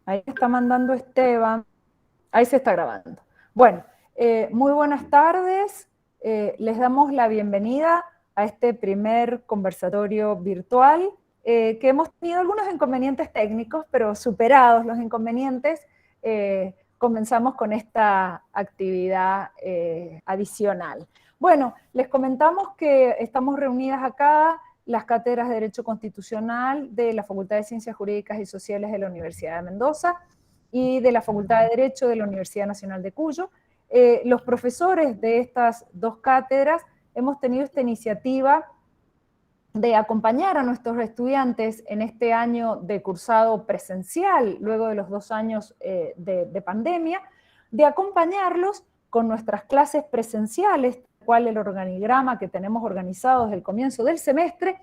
Ahí está mandando Esteban. Ahí se está grabando. Bueno, muy buenas tardes. Les damos la bienvenida a este primer conversatorio virtual, que hemos tenido algunos inconvenientes técnicos, pero superados los inconvenientes, comenzamos con esta actividad adicional. Bueno, les comentamos que estamos reunidas acá las cátedras de Derecho Constitucional de la Facultad de Ciencias Jurídicas y Sociales de la Universidad de Mendoza y de la Facultad de Derecho de la Universidad Nacional de Cuyo. Los profesores de estas dos cátedras hemos tenido esta iniciativa de acompañar a nuestros estudiantes en este año de cursado presencial, luego de los 2 años de pandemia, de acompañarlos con nuestras clases presenciales, cual el organigrama que tenemos organizado desde el comienzo del semestre,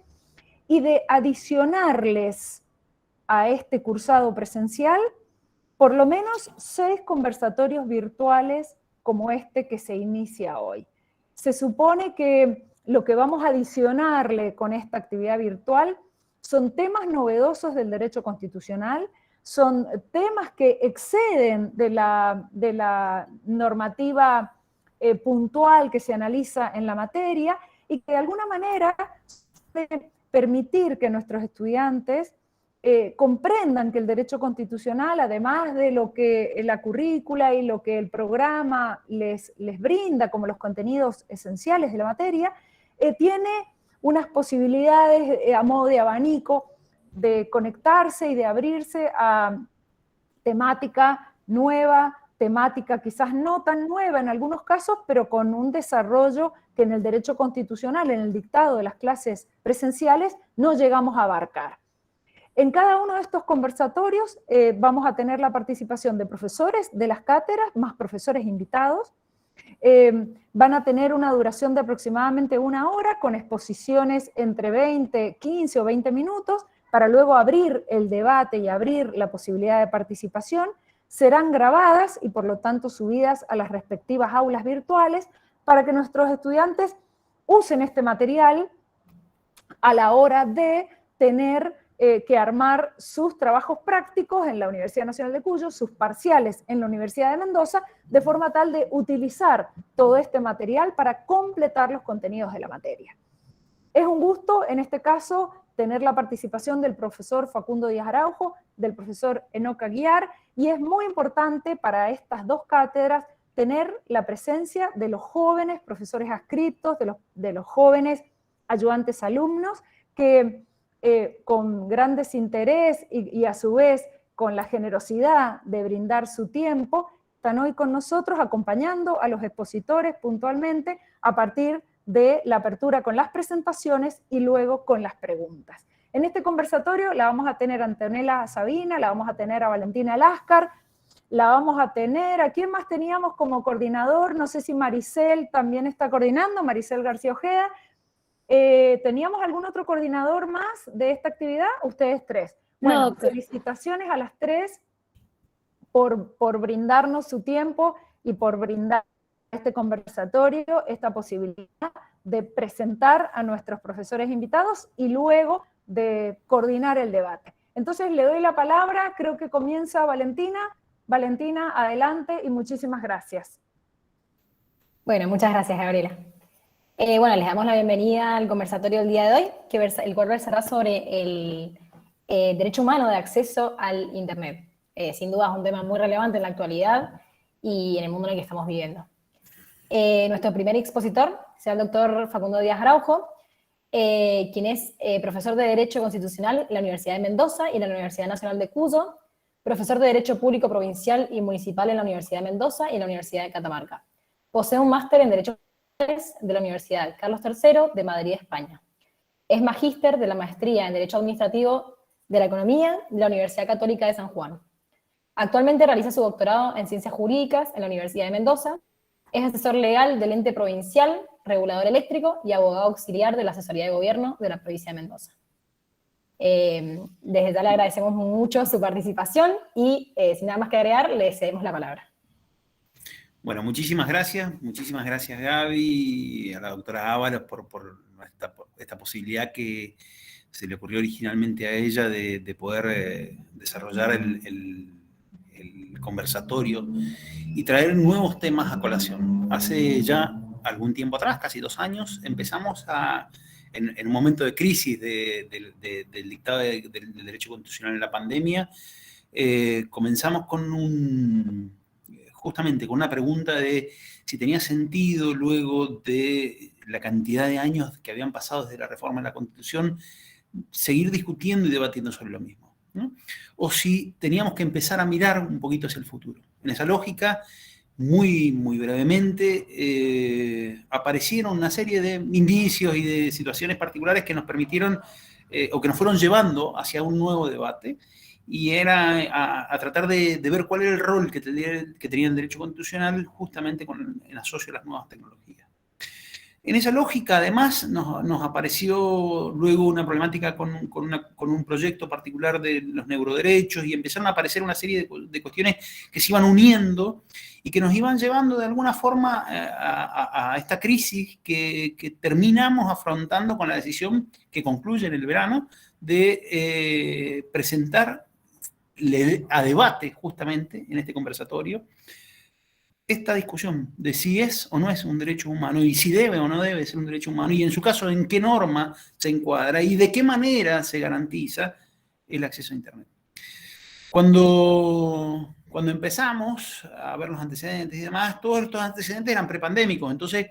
y de adicionarles a este cursado presencial por lo menos 6 conversatorios virtuales como este que se inicia hoy. Se supone que lo que vamos a adicionarle con esta actividad virtual son temas novedosos del derecho constitucional, son temas que exceden de la normativa puntual que se analiza en la materia y que de alguna manera puede permitir que nuestros estudiantes comprendan que el derecho constitucional, además de lo que la currícula y lo que el programa les brinda como los contenidos esenciales de la materia, tiene unas posibilidades a modo de abanico de conectarse y de abrirse a temática nueva, temática quizás no tan nueva en algunos casos, pero con un desarrollo que en el derecho constitucional, en el dictado de las clases presenciales, no llegamos a abarcar. En cada uno de estos conversatorios vamos a tener la participación de profesores de las cátedras, más profesores invitados. Van a tener una duración de aproximadamente 1 hora, con exposiciones entre 20, 15 o 20 minutos, para luego abrir el debate y abrir la posibilidad de participación. Serán grabadas y por lo tanto subidas a las respectivas aulas virtuales para que nuestros estudiantes usen este material a la hora de tener que armar sus trabajos prácticos en la Universidad Nacional de Cuyo, sus parciales en la Universidad de Mendoza, de forma tal de utilizar todo este material para completar los contenidos de la materia. Es un gusto, en este caso, tener la participación del profesor Facundo Díaz Araujo, del profesor Enoc Aguiar, y es muy importante para estas 2 cátedras tener la presencia de los jóvenes profesores adscritos, de los jóvenes ayudantes alumnos, que con gran desinterés y a su vez con la generosidad de brindar su tiempo, están hoy con nosotros acompañando a los expositores puntualmente a partir de la apertura con las presentaciones y luego con las preguntas. En este conversatorio la vamos a tener a Antonella Sabina, la vamos a tener a Valentina Láscar, la vamos a tener, ¿a quién más teníamos como coordinador? No sé si Maricel también está coordinando, Maricel García Ojeda. ¿Teníamos algún otro coordinador más de esta actividad? Ustedes 3. Bueno, No, felicitaciones a las 3 por brindarnos su tiempo y por brindar este conversatorio, esta posibilidad de presentar a nuestros profesores invitados y luego de coordinar el debate. Entonces le doy la palabra, creo que comienza Valentina. Valentina, adelante y muchísimas gracias. bueno, muchas gracias, Gabriela. Bueno, les damos la bienvenida al conversatorio del día de hoy, el cual versará sobre el derecho humano de acceso al Internet. Sin duda es un tema muy relevante en la actualidad y en el mundo en el que estamos viviendo. Nuestro primer expositor será el doctor Facundo Díaz Araujo, quien es profesor de Derecho Constitucional en la Universidad de Mendoza y en la Universidad Nacional de Cuyo, profesor de Derecho Público Provincial y Municipal en la Universidad de Mendoza y en la Universidad de Catamarca. Posee un máster en Derecho de la Universidad Carlos III de Madrid, España. Es magíster de la maestría en Derecho Administrativo de la Economía de la Universidad Católica de San Juan. Actualmente realiza su doctorado en Ciencias Jurídicas en la Universidad de Mendoza. Es asesor legal del ente provincial, regulador eléctrico y abogado auxiliar de la Asesoría de Gobierno de la provincia de Mendoza. Desde ya le agradecemos mucho su participación y sin nada más que agregar, le cedemos la palabra. Bueno, muchísimas gracias Gaby, y a la doctora Ábalos por esta posibilidad que se le ocurrió originalmente a ella de poder desarrollar conversatorio y traer nuevos temas a colación. Hace ya algún tiempo atrás, casi 2 años, empezamos en un momento de crisis del dictado del derecho constitucional en la pandemia, comenzamos justamente con una pregunta de si tenía sentido, luego de la cantidad de años que habían pasado desde la reforma de la Constitución, seguir discutiendo y debatiendo sobre lo mismo, ¿no? O si teníamos que empezar a mirar un poquito hacia el futuro. En esa lógica, muy brevemente, aparecieron una serie de indicios y de situaciones particulares que nos permitieron o que nos fueron llevando hacia un nuevo debate, y era a tratar de ver cuál era el rol que tenía el derecho constitucional justamente en asocio a las nuevas tecnologías. En esa lógica, además, nos apareció luego una problemática con un proyecto particular de los neuroderechos, y empezaron a aparecer una serie de cuestiones que se iban uniendo y que nos iban llevando de alguna forma a esta crisis que terminamos afrontando con la decisión que concluye en el verano de presentar a debate justamente en este conversatorio esta discusión de si es o no es un derecho humano, y si debe o no debe ser un derecho humano, y en su caso en qué norma se encuadra y de qué manera se garantiza el acceso a Internet. Cuando empezamos a ver los antecedentes y demás, todos estos antecedentes eran prepandémicos, entonces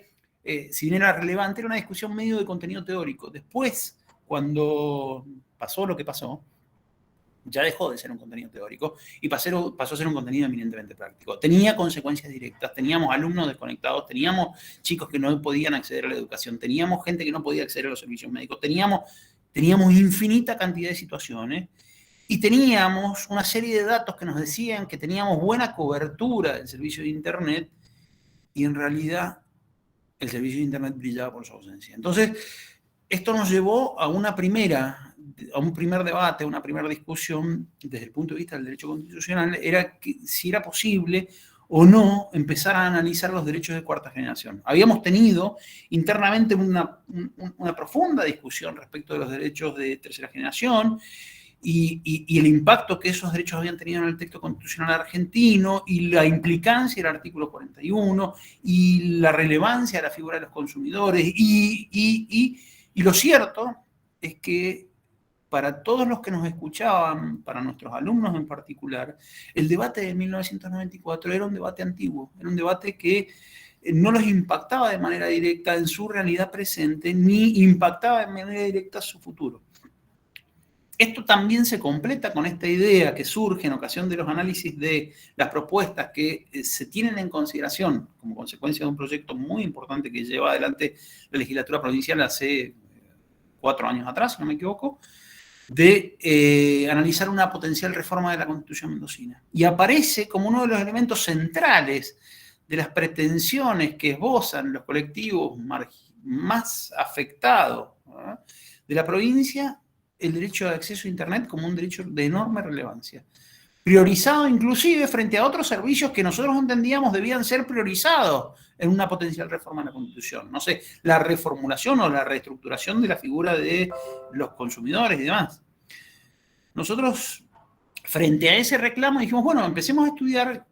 si bien era relevante, era una discusión medio de contenido teórico. Después, cuando pasó lo que pasó, ya dejó de ser un contenido teórico y pasó a ser un contenido eminentemente práctico. Tenía consecuencias directas, teníamos alumnos desconectados, teníamos chicos que no podían acceder a la educación, teníamos gente que no podía acceder a los servicios médicos, teníamos infinita cantidad de situaciones, y teníamos una serie de datos que nos decían que teníamos buena cobertura del servicio de Internet, y en realidad el servicio de Internet brillaba por su ausencia. Entonces, esto nos llevó a un primer debate, a una primera discusión desde el punto de vista del derecho constitucional, era que si era posible o no empezar a analizar los derechos de cuarta generación. Habíamos tenido internamente una profunda discusión respecto de los derechos de tercera generación y el impacto que esos derechos habían tenido en el texto constitucional argentino, y la implicancia del artículo 41, y la relevancia de la figura de los consumidores, y lo cierto es que para todos los que nos escuchaban, para nuestros alumnos en particular, el debate de 1994 era un debate antiguo, era un debate que no los impactaba de manera directa en su realidad presente, ni impactaba de manera directa su futuro. Esto también se completa con esta idea que surge en ocasión de los análisis de las propuestas que se tienen en consideración como consecuencia de un proyecto muy importante que lleva adelante la legislatura provincial hace 4 años atrás, si no me equivoco, de analizar una potencial reforma de la Constitución mendocina. Y aparece como uno de los elementos centrales de las pretensiones que esbozan los colectivos más afectados, ¿no?, de la provincia, el derecho de acceso a Internet como un derecho de enorme relevancia, priorizado inclusive frente a otros servicios que nosotros entendíamos debían ser priorizados en una potencial reforma de la Constitución. No sé, la reformulación o la reestructuración de la figura de los consumidores y demás. Nosotros, frente a ese reclamo, dijimos, bueno, empecemos a estudiar,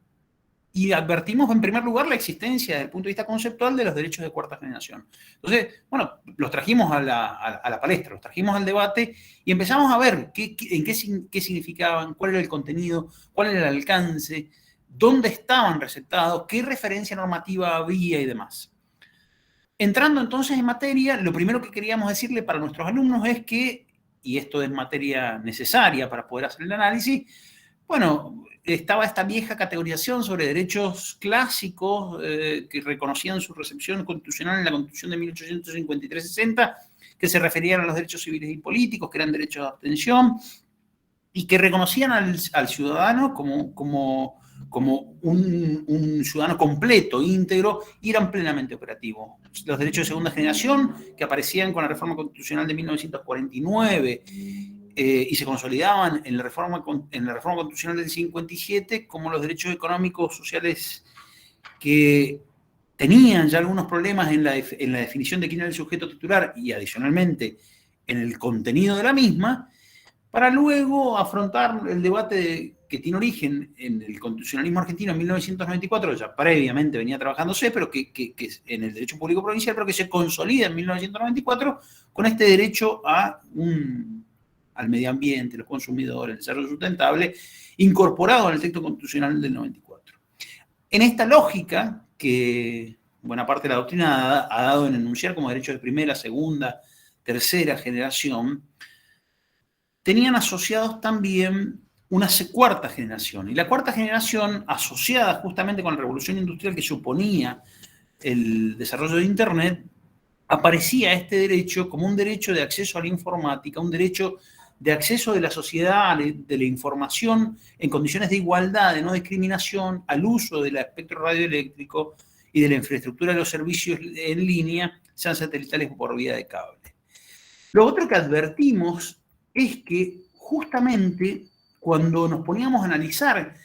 y advertimos en primer lugar la existencia desde el punto de vista conceptual de los derechos de cuarta generación. Entonces, bueno, los trajimos a la palestra, los trajimos al debate, y empezamos a ver qué significaban, cuál era el contenido, cuál era el alcance, dónde estaban receptados, qué referencia normativa había y demás. Entrando entonces en materia, lo primero que queríamos decirle para nuestros alumnos es que, y esto es materia necesaria para poder hacer el análisis, bueno, estaba esta vieja categorización sobre derechos clásicos que reconocían su recepción constitucional en la Constitución de 1853-60, que se referían a los derechos civiles y políticos, que eran derechos de abstención, y que reconocían al ciudadano como un ciudadano completo, íntegro, y eran plenamente operativos. Los derechos de segunda generación, que aparecían con la reforma constitucional de 1949, y se consolidaban en la reforma constitucional del 57, como los derechos económicos, sociales, que tenían ya algunos problemas en la definición de quién era el sujeto titular, y adicionalmente en el contenido de la misma, para luego afrontar el debate de que tiene origen en el constitucionalismo argentino en 1994, ya previamente venía trabajándose, pero que en el derecho público provincial, pero que se consolida en 1994 con este derecho al medio ambiente, los consumidores, el desarrollo sustentable, incorporado en el texto constitucional del 94. En esta lógica, que buena parte de la doctrina ha dado en enunciar como derechos de primera, segunda, tercera generación, tenían asociados también una cuarta generación. Y la cuarta generación, asociada justamente con la revolución industrial que suponía el desarrollo de Internet, aparecía este derecho como un derecho de acceso a la informática, un derecho de acceso de la sociedad, de la información en condiciones de igualdad, de no discriminación, al uso del espectro radioeléctrico y de la infraestructura de los servicios en línea, sean satelitales o por vía de cable. Lo otro que advertimos es que justamente cuando nos poníamos a analizar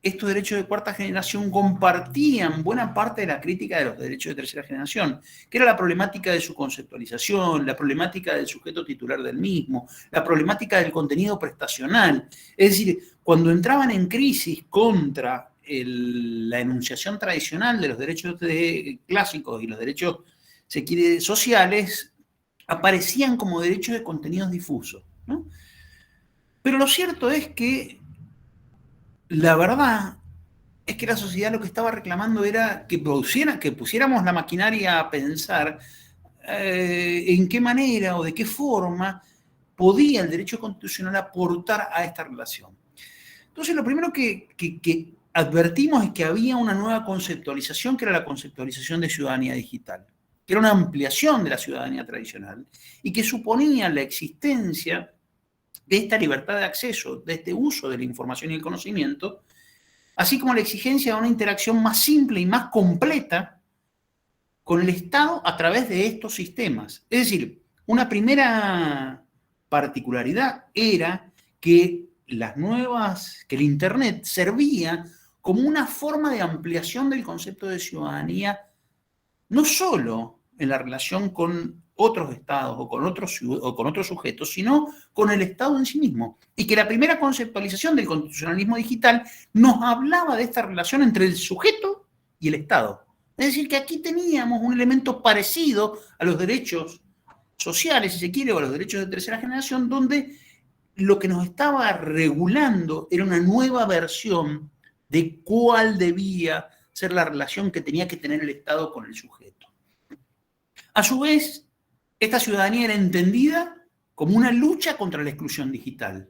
estos derechos de cuarta generación compartían buena parte de la crítica de los derechos de tercera generación, que era la problemática de su conceptualización, la problemática del sujeto titular del mismo, la problemática del contenido prestacional. Es decir, cuando entraban en crisis contra la enunciación tradicional de los derechos clásicos y los derechos, se quiere, sociales, aparecían como derechos de contenidos difusos, ¿no? Pero lo cierto es que la verdad es que la sociedad lo que estaba reclamando era que pusiéramos la maquinaria a pensar en qué manera o de qué forma podía el derecho constitucional aportar a esta relación. Entonces, lo primero que advertimos es que había una nueva conceptualización, que era la conceptualización de ciudadanía digital, que era una ampliación de la ciudadanía tradicional y que suponía la existencia de esta libertad de acceso, de este uso de la información y el conocimiento, así como la exigencia de una interacción más simple y más completa con el Estado a través de estos sistemas. Es decir, una primera particularidad era que el Internet servía como una forma de ampliación del concepto de ciudadanía, no solo en la relación con otros estados o con otros sujetos, sino con el Estado en sí mismo. Y que la primera conceptualización del constitucionalismo digital nos hablaba de esta relación entre el sujeto y el Estado. Es decir, que aquí teníamos un elemento parecido a los derechos sociales, si se quiere, o a los derechos de tercera generación, donde lo que nos estaba regulando era una nueva versión de cuál debía ser la relación que tenía que tener el Estado con el sujeto. A su vez, esta ciudadanía era entendida como una lucha contra la exclusión digital,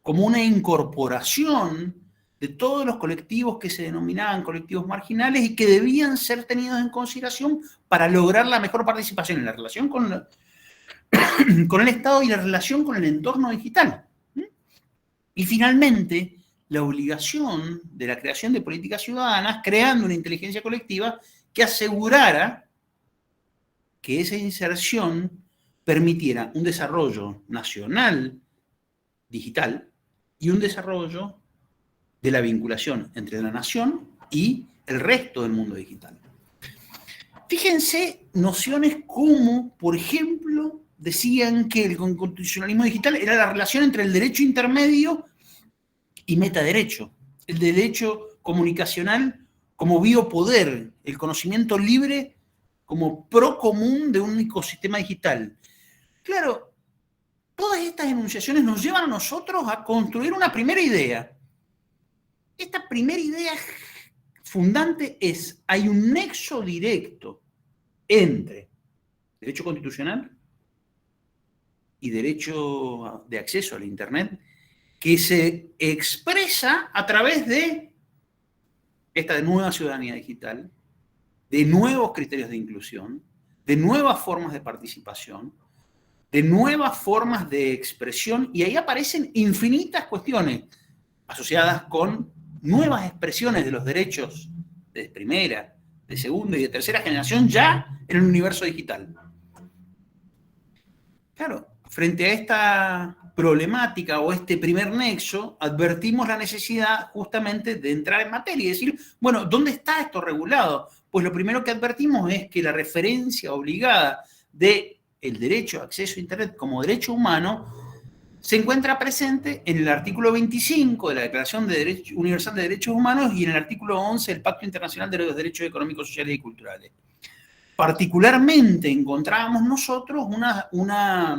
como una incorporación de todos los colectivos que se denominaban colectivos marginales y que debían ser tenidos en consideración para lograr la mejor participación en la relación con el Estado y la relación con el entorno digital. Y finalmente, la obligación de la creación de políticas ciudadanas, creando una inteligencia colectiva que asegurara que esa inserción permitiera un desarrollo nacional digital y un desarrollo de la vinculación entre la nación y el resto del mundo digital. Fíjense nociones como, por ejemplo, decían que el constitucionalismo digital era la relación entre el derecho intermedio y metaderecho, el derecho comunicacional como biopoder, el conocimiento libre como pro común de un ecosistema digital. Claro, todas estas enunciaciones nos llevan a nosotros a construir una primera idea. Esta primera idea fundante es, hay un nexo directo entre derecho constitucional y derecho de acceso al Internet que se expresa a través de esta nueva ciudadanía digital, de nuevos criterios de inclusión, de nuevas formas de participación, de nuevas formas de expresión, y ahí aparecen infinitas cuestiones asociadas con nuevas expresiones de los derechos de primera, de segunda y de tercera generación ya en el universo digital. Claro, frente a esta problemática o este primer nexo, advertimos la necesidad justamente de entrar en materia y decir, bueno, ¿dónde está esto regulado? Pues lo primero que advertimos es que la referencia obligada del derecho a acceso a Internet como derecho humano se encuentra presente en el artículo 25 de la Declaración Universal de Derechos Humanos y en el artículo 11 del Pacto Internacional de los Derechos Económicos, Sociales y Culturales. Particularmente encontrábamos nosotros una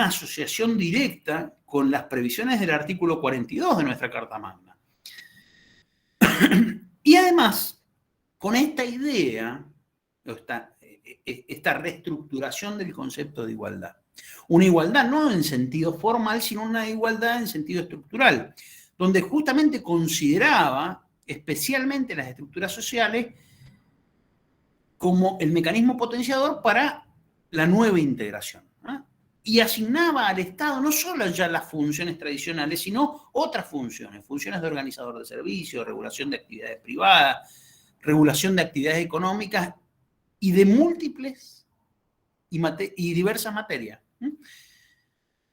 asociación directa con las previsiones del artículo 42 de nuestra Carta Magna. Y además, con esta idea, esta reestructuración del concepto de igualdad. Una igualdad no en sentido formal, sino una igualdad en sentido estructural, donde justamente consideraba especialmente las estructuras sociales como el mecanismo potenciador para la nueva integración, ¿no? Y asignaba al Estado no solo ya las funciones tradicionales, sino otras funciones de organizador de servicios, regulación de actividades privadas, regulación de actividades económicas y de múltiples y diversas materias.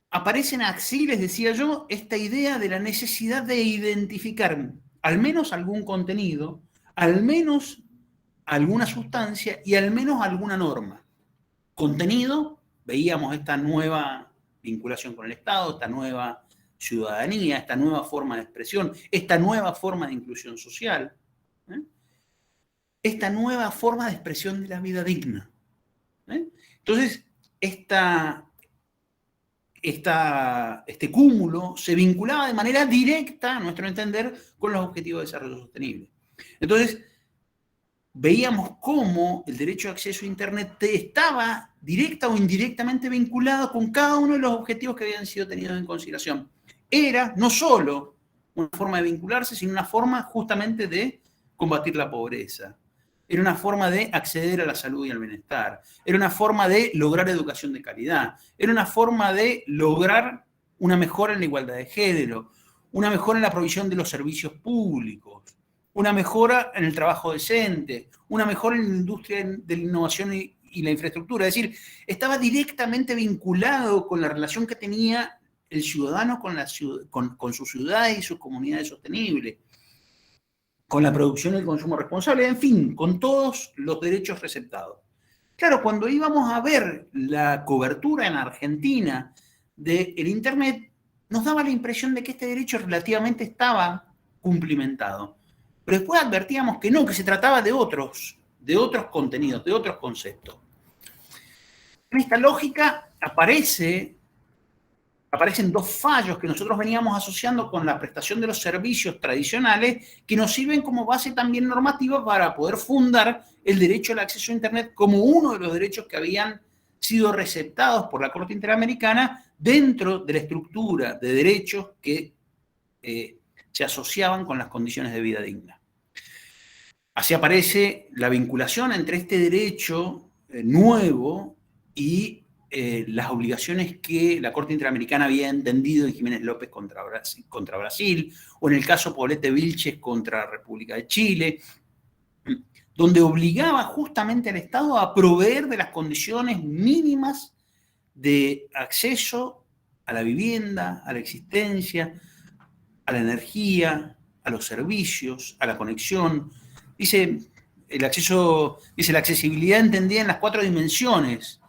Aparecen así, les decía yo, esta idea de la necesidad de identificar al menos algún contenido, al menos alguna sustancia y al menos alguna norma. Contenido, veíamos esta nueva vinculación con el Estado, esta nueva ciudadanía, esta nueva forma de expresión, esta nueva forma de inclusión social, esta nueva forma de expresión de la vida digna. Entonces, este cúmulo se vinculaba de manera directa, a nuestro entender, con los objetivos de desarrollo sostenible. Entonces, veíamos cómo el derecho de acceso a Internet estaba directa o indirectamente vinculado con cada uno de los objetivos que habían sido tenidos en consideración. Era no solo una forma de vincularse, sino una forma justamente de combatir la pobreza. Era una forma de acceder a la salud y al bienestar. Era una forma de lograr educación de calidad. Era una forma de lograr una mejora en la igualdad de género, una mejora en la provisión de los servicios públicos, una mejora en el trabajo decente, una mejora en la industria de la innovación y la infraestructura. Es decir, estaba directamente vinculado con la relación que tenía el ciudadano con sus ciudades y sus comunidades sostenibles, con la producción y el consumo responsable, en fin, con todos los derechos receptados. Claro, cuando íbamos a ver la cobertura en Argentina del Internet, nos daba la impresión de que este derecho relativamente estaba cumplimentado. Pero después advertíamos que no, que se trataba de otros contenidos, de otros conceptos. En esta lógica aparecen dos fallos que nosotros veníamos asociando con la prestación de los servicios tradicionales que nos sirven como base también normativa para poder fundar el derecho al acceso a Internet como uno de los derechos que habían sido receptados por la Corte Interamericana dentro de la estructura de derechos que se asociaban con las condiciones de vida digna. Así aparece la vinculación entre este derecho nuevo y las obligaciones que la Corte Interamericana había entendido en Jiménez López contra Brasil, o en el caso Poblete Vilches contra la República de Chile, donde obligaba justamente al Estado a proveer de las condiciones mínimas de acceso a la vivienda, a la existencia, a la energía, a los servicios, a la conexión. Dice, la accesibilidad entendida en las 4 dimensiones,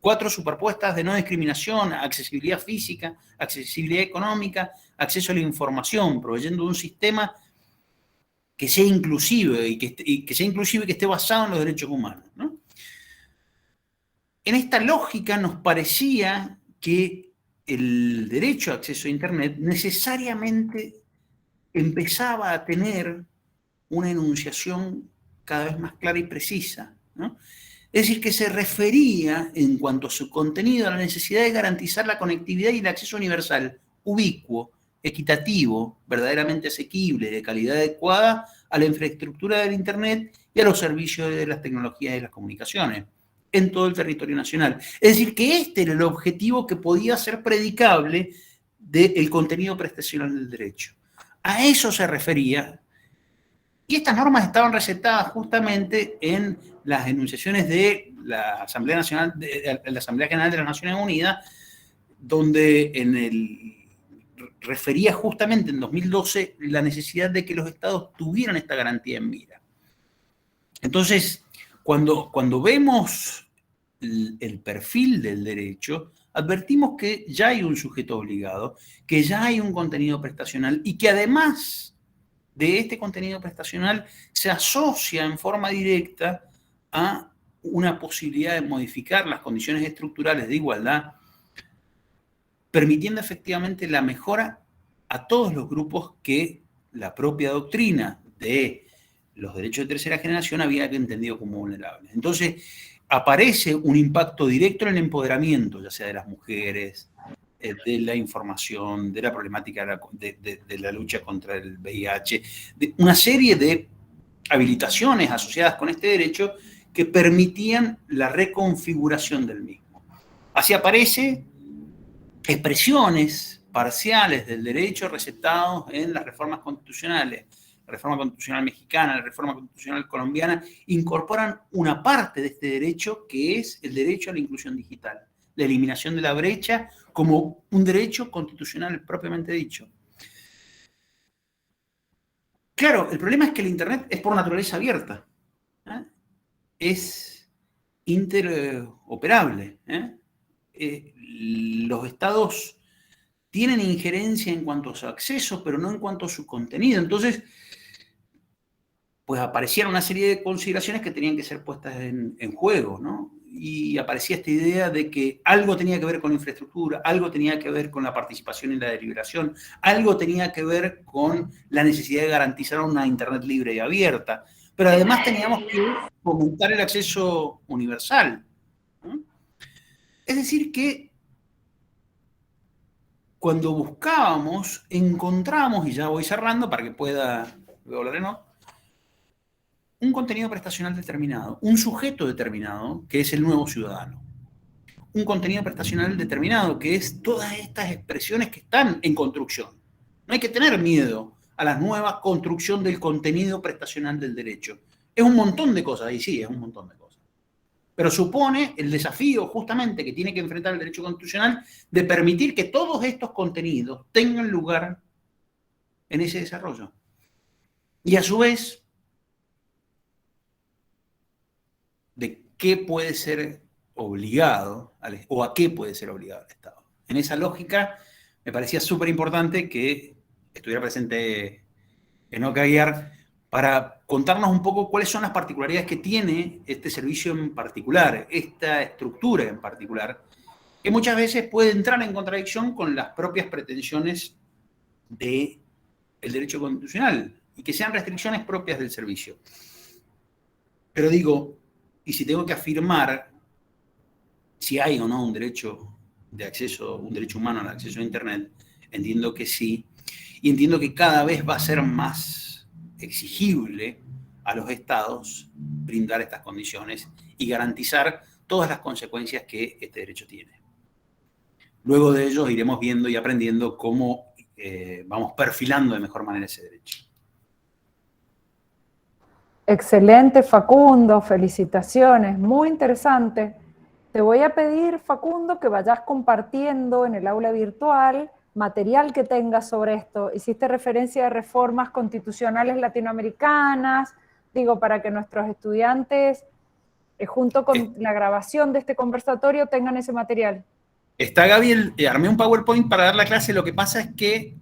4 superpuestas de no discriminación: accesibilidad física, accesibilidad económica, acceso a la información, proveyendo un sistema que sea inclusive y que esté basado en los derechos humanos, ¿no? En esta lógica nos parecía que el derecho a acceso a Internet necesariamente empezaba a tener una enunciación cada vez más clara y precisa, ¿no? Es decir, que se refería, en cuanto a su contenido, a la necesidad de garantizar la conectividad y el acceso universal, ubicuo, equitativo, verdaderamente asequible, de calidad adecuada a la infraestructura del Internet y a los servicios de las tecnologías y las comunicaciones en todo el territorio nacional. Es decir, que este era el objetivo que podía ser predicable del contenido prestacional del derecho. A eso se refería. Y estas normas estaban receptadas justamente en las enunciaciones de la Asamblea General de las Naciones Unidas, donde refería justamente en 2012 la necesidad de que los estados tuvieran esta garantía en mira. Entonces, cuando vemos el perfil del derecho, advertimos que ya hay un sujeto obligado, que ya hay un contenido prestacional y que además de este contenido prestacional se asocia en forma directa a una posibilidad de modificar las condiciones estructurales de igualdad, permitiendo efectivamente la mejora a todos los grupos que la propia doctrina de los derechos de tercera generación había entendido como vulnerables. Entonces, aparece un impacto directo en el empoderamiento, ya sea de las mujeres, de la información, de la problemática de la lucha contra el VIH, de una serie de habilitaciones asociadas con este derecho que permitían la reconfiguración del mismo. Así aparece expresiones parciales del derecho receptados en las reformas constitucionales. La reforma constitucional mexicana, la reforma constitucional colombiana, incorporan una parte de este derecho que es el derecho a la inclusión digital, la eliminación de la brecha como un derecho constitucional propiamente dicho. Claro, el problema es que el Internet es por naturaleza abierta, ¿eh? Es interoperable, ¿eh? Los estados tienen injerencia en cuanto a su acceso, pero no en cuanto a su contenido. Entonces, pues aparecieron una serie de consideraciones que tenían que ser puestas en juego, ¿no? Y aparecía esta idea de que algo tenía que ver con la infraestructura, algo tenía que ver con la participación y la deliberación, algo tenía que ver con la necesidad de garantizar una Internet libre y abierta, pero además teníamos que fomentar el acceso universal, ¿no? Es decir, que cuando buscábamos, encontramos, y ya voy cerrando para que pueda luego hablar, ¿no?, un contenido prestacional determinado, un sujeto determinado, que es el nuevo ciudadano. Un contenido prestacional determinado, que es todas estas expresiones que están en construcción. No hay que tener miedo a la nueva construcción del contenido prestacional del derecho. Es un montón de cosas, y sí, es un montón de cosas. Pero supone el desafío justamente que tiene que enfrentar el derecho constitucional de permitir que todos estos contenidos tengan lugar en ese desarrollo. Y a su vez, de qué puede ser obligado, o a qué puede ser obligado el Estado. En esa lógica, me parecía súper importante que estuviera presente Enoch Aguiar para contarnos un poco cuáles son las particularidades que tiene este servicio en particular, esta estructura en particular, que muchas veces puede entrar en contradicción con las propias pretensiones del derecho constitucional y que sean restricciones propias del servicio. Pero digo, y si tengo que afirmar si hay o no un derecho de acceso, un derecho humano al acceso a Internet, entiendo que sí, y entiendo que cada vez va a ser más exigible a los estados brindar estas condiciones y garantizar todas las consecuencias que este derecho tiene. Luego de ello iremos viendo y aprendiendo cómo vamos perfilando de mejor manera ese derecho. Excelente, Facundo, felicitaciones, muy interesante. Te voy a pedir, Facundo, que vayas compartiendo en el aula virtual material que tengas sobre esto. Hiciste referencia a reformas constitucionales latinoamericanas, digo, para que nuestros estudiantes, junto con la grabación de este conversatorio, tengan ese material. Está Gaby, armé un PowerPoint para dar la clase, lo que pasa es que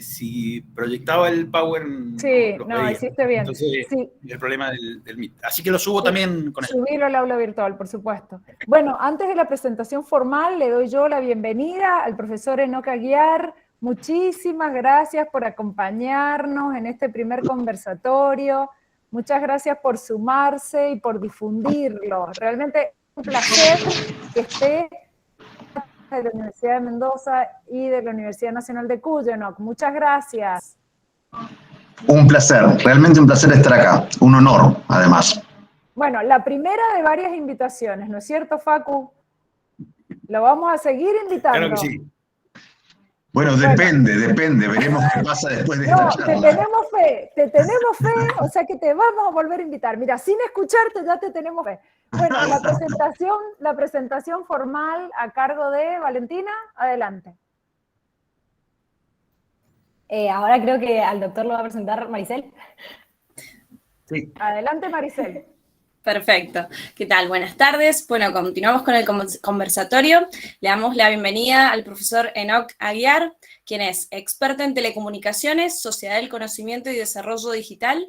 si proyectaba el Power sí, no veía. Hiciste bien. Entonces, sí. el problema del Meet. Así que lo subo también con eso. Subirlo al aula virtual, por supuesto. Bueno, antes de la presentación formal, le doy yo la bienvenida al profesor Enoch Aguiar. Muchísimas gracias por acompañarnos en este primer conversatorio. Muchas gracias por sumarse y por difundirlo. Realmente es un placer que esté de la Universidad de Mendoza y de la Universidad Nacional de Cuyo, Enoch. Muchas gracias. Un placer, realmente un placer estar acá. Un honor, además. Bueno, la primera de varias invitaciones, ¿no es cierto, Facu? Lo vamos a seguir invitando. Claro que sí. Bueno, depende, veremos qué pasa después de esta charla. Te tenemos fe, o sea que te vamos a volver a invitar. Mira, sin escucharte ya te tenemos fe. Bueno, la presentación formal a cargo de Valentina, adelante. Ahora creo que al doctor lo va a presentar Maricel. Sí. Adelante, Maricel. Perfecto. ¿Qué tal? Buenas tardes. Bueno, continuamos con el conversatorio. Le damos la bienvenida al profesor Enoc Aguiar, quien es experto en telecomunicaciones, sociedad del conocimiento y desarrollo digital,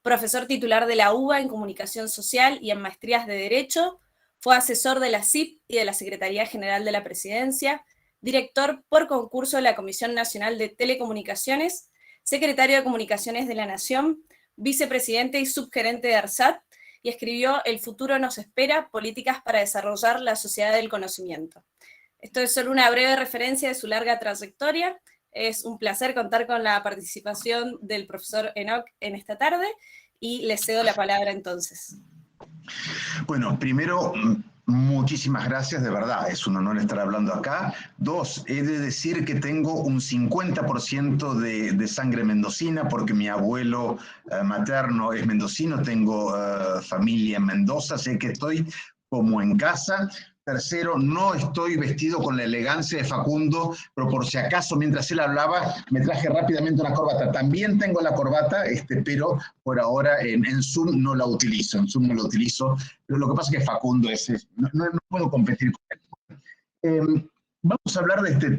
profesor titular de la UBA en comunicación social y en maestrías de Derecho, fue asesor de la CIP y de la Secretaría General de la Presidencia, director por concurso de la Comisión Nacional de Telecomunicaciones, secretario de Comunicaciones de la Nación, vicepresidente y subgerente de ARSAT, y escribió El futuro nos espera, políticas para desarrollar la sociedad del conocimiento. Esto es solo una breve referencia de su larga trayectoria. Es un placer contar con la participación del profesor Enoc en esta tarde y le cedo la palabra entonces. Bueno, primero, muchísimas gracias, de verdad, es un honor estar hablando acá. Dos, he de decir que tengo un 50% de sangre mendocina porque mi abuelo materno es mendocino, tengo familia en Mendoza, sé que estoy como en casa. Tercero, no estoy vestido con la elegancia de Facundo, pero por si acaso, mientras él hablaba, me traje rápidamente una corbata. También tengo la corbata, pero por ahora en Zoom no la utilizo. En Zoom no la utilizo, pero lo que pasa es que Facundo no puedo competir con él. Vamos a hablar de este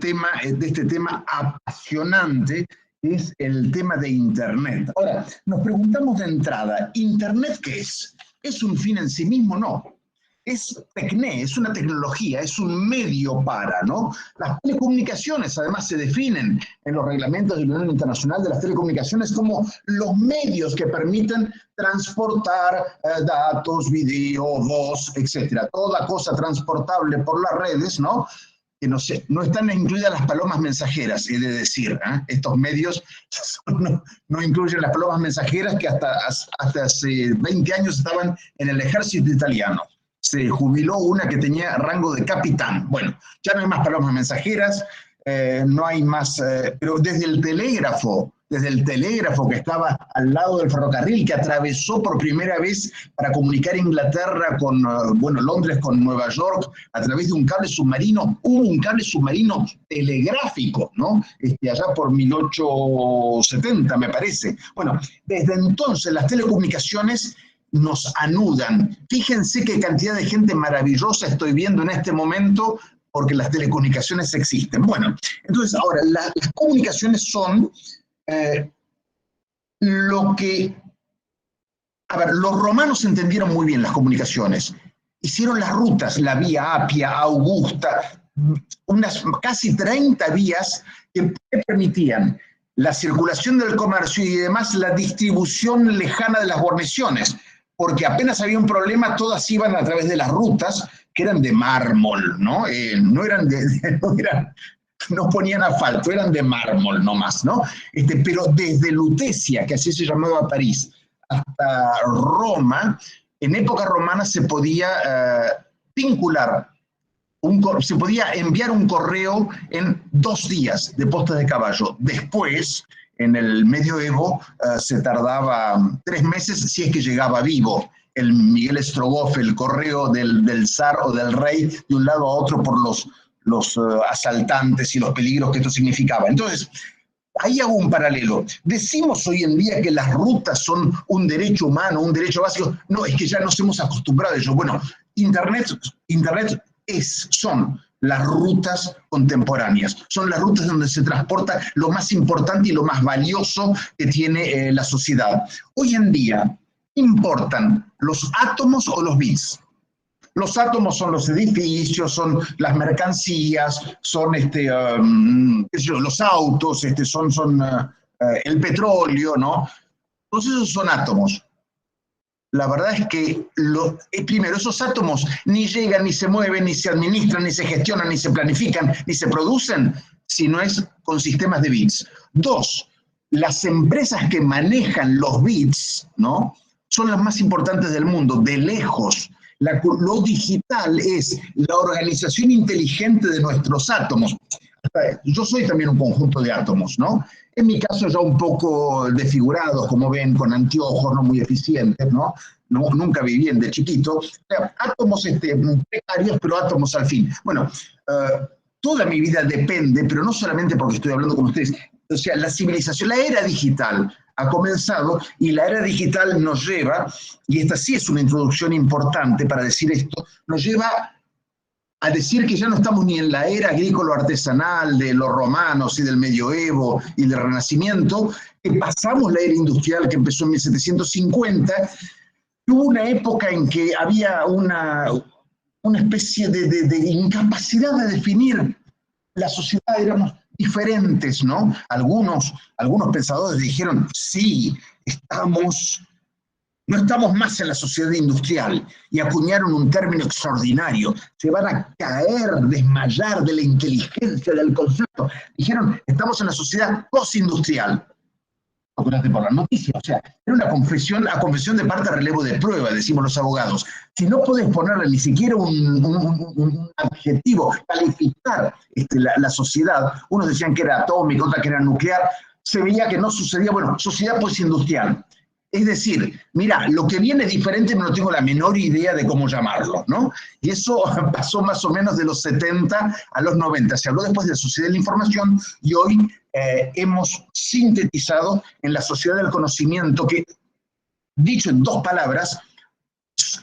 tema apasionante, que es el tema de Internet. Ahora, nos preguntamos de entrada, ¿Internet qué es? ¿Es un fin en sí mismo? No. Es tecné, es una tecnología, es un medio para, ¿no? Las telecomunicaciones además se definen en los reglamentos de la Unión Internacional de las Telecomunicaciones como los medios que permiten transportar datos, video, voz, etcétera. Toda cosa transportable por las redes, ¿no? Que no están incluidas las palomas mensajeras, he de decir, ¿eh? Estos medios no incluyen las palomas mensajeras que hasta hace 20 años estaban en el ejército italiano. Se jubiló una que tenía rango de capitán. Bueno, ya no hay más palomas mensajeras, no hay más, pero desde el telégrafo que estaba al lado del ferrocarril, que atravesó por primera vez para comunicar Inglaterra con, Londres con Nueva York, a través de un cable submarino, hubo un cable submarino telegráfico, ¿no? Allá por 1870, me parece. Bueno, desde entonces las telecomunicaciones nos anudan. Fíjense qué cantidad de gente maravillosa estoy viendo en este momento porque las telecomunicaciones existen. Bueno, entonces ahora, las comunicaciones son lo que... A ver, los romanos entendieron muy bien las comunicaciones. Hicieron las rutas, la vía Apia, Augusta, unas casi 30 vías que permitían la circulación del comercio y además la distribución lejana de las guarniciones, porque apenas había un problema, todas iban a través de las rutas, que eran de mármol, ¿no? No ponían asfalto, eran de mármol nomás, ¿no? Pero desde Lutecia, que así se llamaba París, hasta Roma, en época romana se podía se podía enviar un correo en 2 días de postas de caballo. Después, en el medioevo, se tardaba 3 meses si es que llegaba vivo el Miguel Strogoff, el correo del zar o del rey, de un lado a otro por los asaltantes y los peligros que esto significaba. Entonces, ahí hago un paralelo. Decimos hoy en día que las rutas son un derecho humano, un derecho básico. No, es que ya nos hemos acostumbrado a ello. Bueno, Internet son las rutas contemporáneas, son las rutas donde se transporta lo más importante y lo más valioso que tiene la sociedad. Hoy en día, ¿importan los átomos o los bits? Los átomos son los edificios, son las mercancías, son los autos, son el petróleo, ¿no? Todos esos son átomos. La verdad es que, primero, esos átomos ni llegan, ni se mueven, ni se administran, ni se gestionan, ni se planifican, ni se producen, si no es con sistemas de bits. 2, las empresas que manejan los bits, ¿no?, son las más importantes del mundo, de lejos. Lo digital es la organización inteligente de nuestros átomos. Yo soy también un conjunto de átomos, ¿no? En mi caso ya un poco desfigurados, como ven, con anteojos no muy eficientes, ¿no? Nunca viví de chiquito. Átomos precarios, pero átomos al fin. Bueno, toda mi vida depende, pero no solamente porque estoy hablando con ustedes, O sea, la civilización, la era digital ha comenzado y la era digital nos lleva, y esta sí es una introducción importante para decir esto, nos lleva a decir que ya no estamos ni en la era agrícola-artesanal de los romanos y del medioevo y del Renacimiento, que pasamos la era industrial que empezó en 1750. Hubo una época en que había una especie de incapacidad de definir la sociedad, éramos diferentes, ¿no? Algunos pensadores dijeron, sí, no estamos más en la sociedad industrial, y acuñaron un término extraordinario, se van a caer, desmayar de la inteligencia del concepto. Dijeron, estamos en la sociedad postindustrial. Acuérdate por la noticia, o sea, era una confesión, la confesión de parte a relevo de prueba, decimos los abogados. Si no podés ponerle ni siquiera un adjetivo, calificar la sociedad, unos decían que era atómica, otros que era nuclear, se veía que no sucedía, bueno, sociedad postindustrial. Es decir, mira, lo que viene es diferente, no tengo la menor idea de cómo llamarlo, ¿no? Y eso pasó más o menos de los 70 a los 90. Se habló después de la sociedad de la información y hoy hemos sintetizado en la sociedad del conocimiento que, dicho en dos palabras,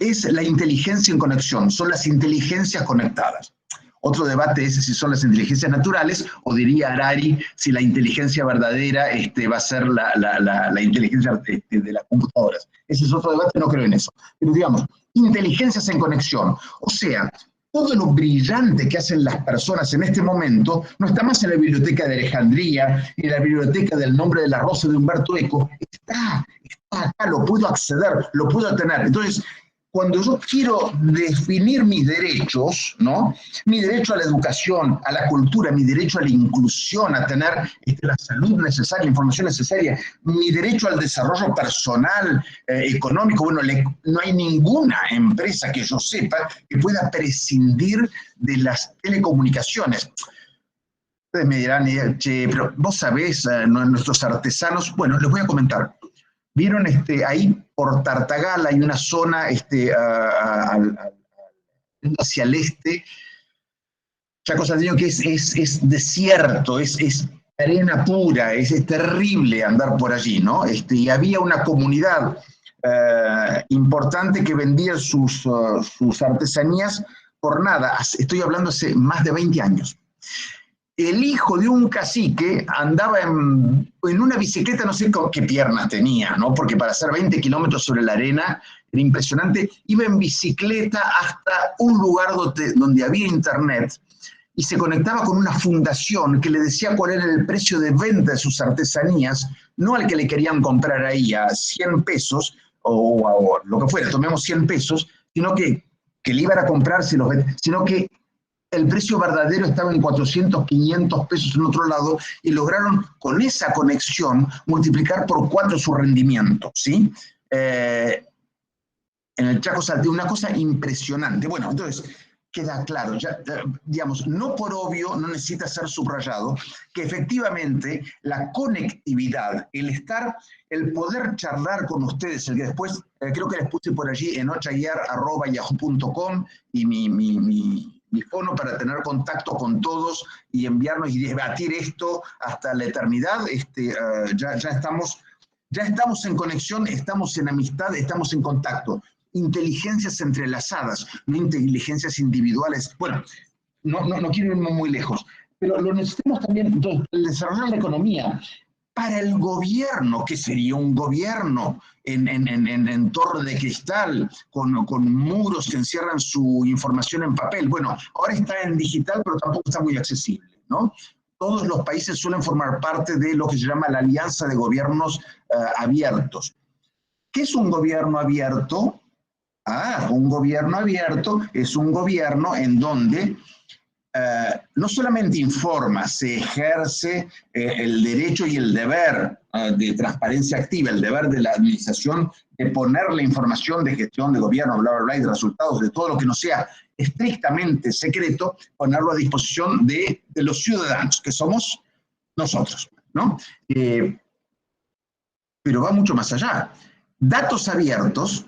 es la inteligencia en conexión, son las inteligencias conectadas. Otro debate es si son las inteligencias naturales, o diría Harari, si la inteligencia verdadera va a ser la inteligencia de las computadoras. Ese es otro debate, no creo en eso. Pero digamos, inteligencias en conexión. O sea, todo lo brillante que hacen las personas en este momento no está más en la biblioteca de Alejandría, ni en la biblioteca del Nombre de la Rosa de Humberto Eco. Está acá, lo puedo acceder, lo puedo tener. Entonces, cuando yo quiero definir mis derechos, ¿no? Mi derecho a la educación, a la cultura, mi derecho a la inclusión, a tener la salud necesaria, la información necesaria, mi derecho al desarrollo personal, económico, bueno, no hay ninguna empresa que yo sepa que pueda prescindir de las telecomunicaciones. Ustedes me dirán, che, pero vos sabés, nuestros artesanos, bueno, les voy a comentar. Vieron ahí por Tartagal hay una zona hacia el este, Chaco Salteño, que es desierto, es arena pura, es terrible andar por allí, ¿no? Y había una comunidad importante que vendía sus artesanías por nada. Estoy hablando hace más de 20 años. El hijo de un cacique andaba en una bicicleta, no sé qué piernas tenía, ¿no? Porque para hacer 20 kilómetros sobre la arena era impresionante. Iba en bicicleta hasta un lugar donde había internet y se conectaba con una fundación que le decía cuál era el precio de venta de sus artesanías, no al que le querían comprar ahí a 100 pesos o lo que fuera, tomemos 100 pesos, sino que le iban a comprar, sino que el precio verdadero estaba en 400, 500 pesos en otro lado, y lograron con esa conexión multiplicar por 4 su rendimiento, ¿sí? En el Chaco Salteño, una cosa impresionante. Bueno, entonces, queda claro, ya, digamos, no por obvio, no necesita ser subrayado, que efectivamente la conectividad, el poder charlar con ustedes, el que después, creo que les puse por allí en ochaguiar@yahoo.com y mi fono para tener contacto con todos y enviarnos y debatir esto hasta la eternidad. Ya estamos en conexión, estamos en amistad, estamos en contacto. Inteligencias entrelazadas, no inteligencias individuales. Bueno, no quiero irme muy lejos, pero lo necesitamos también, entonces, el desarrollar la economía. Para el gobierno, ¿qué sería un gobierno en torre de cristal, con muros que encierran su información en papel? Bueno, ahora está en digital, pero tampoco está muy accesible, ¿no? Todos los países suelen formar parte de lo que se llama la Alianza de Gobiernos Abiertos. ¿Qué es un gobierno abierto? Un gobierno abierto es un gobierno en donde no solamente informa, se ejerce el derecho y el deber de transparencia activa, el deber de la administración de poner la información de gestión de gobierno, bla, bla, bla, y de resultados, de todo lo que no sea estrictamente secreto, ponerlo a disposición de los ciudadanos, que somos nosotros, ¿no? Pero va mucho más allá. Datos abiertos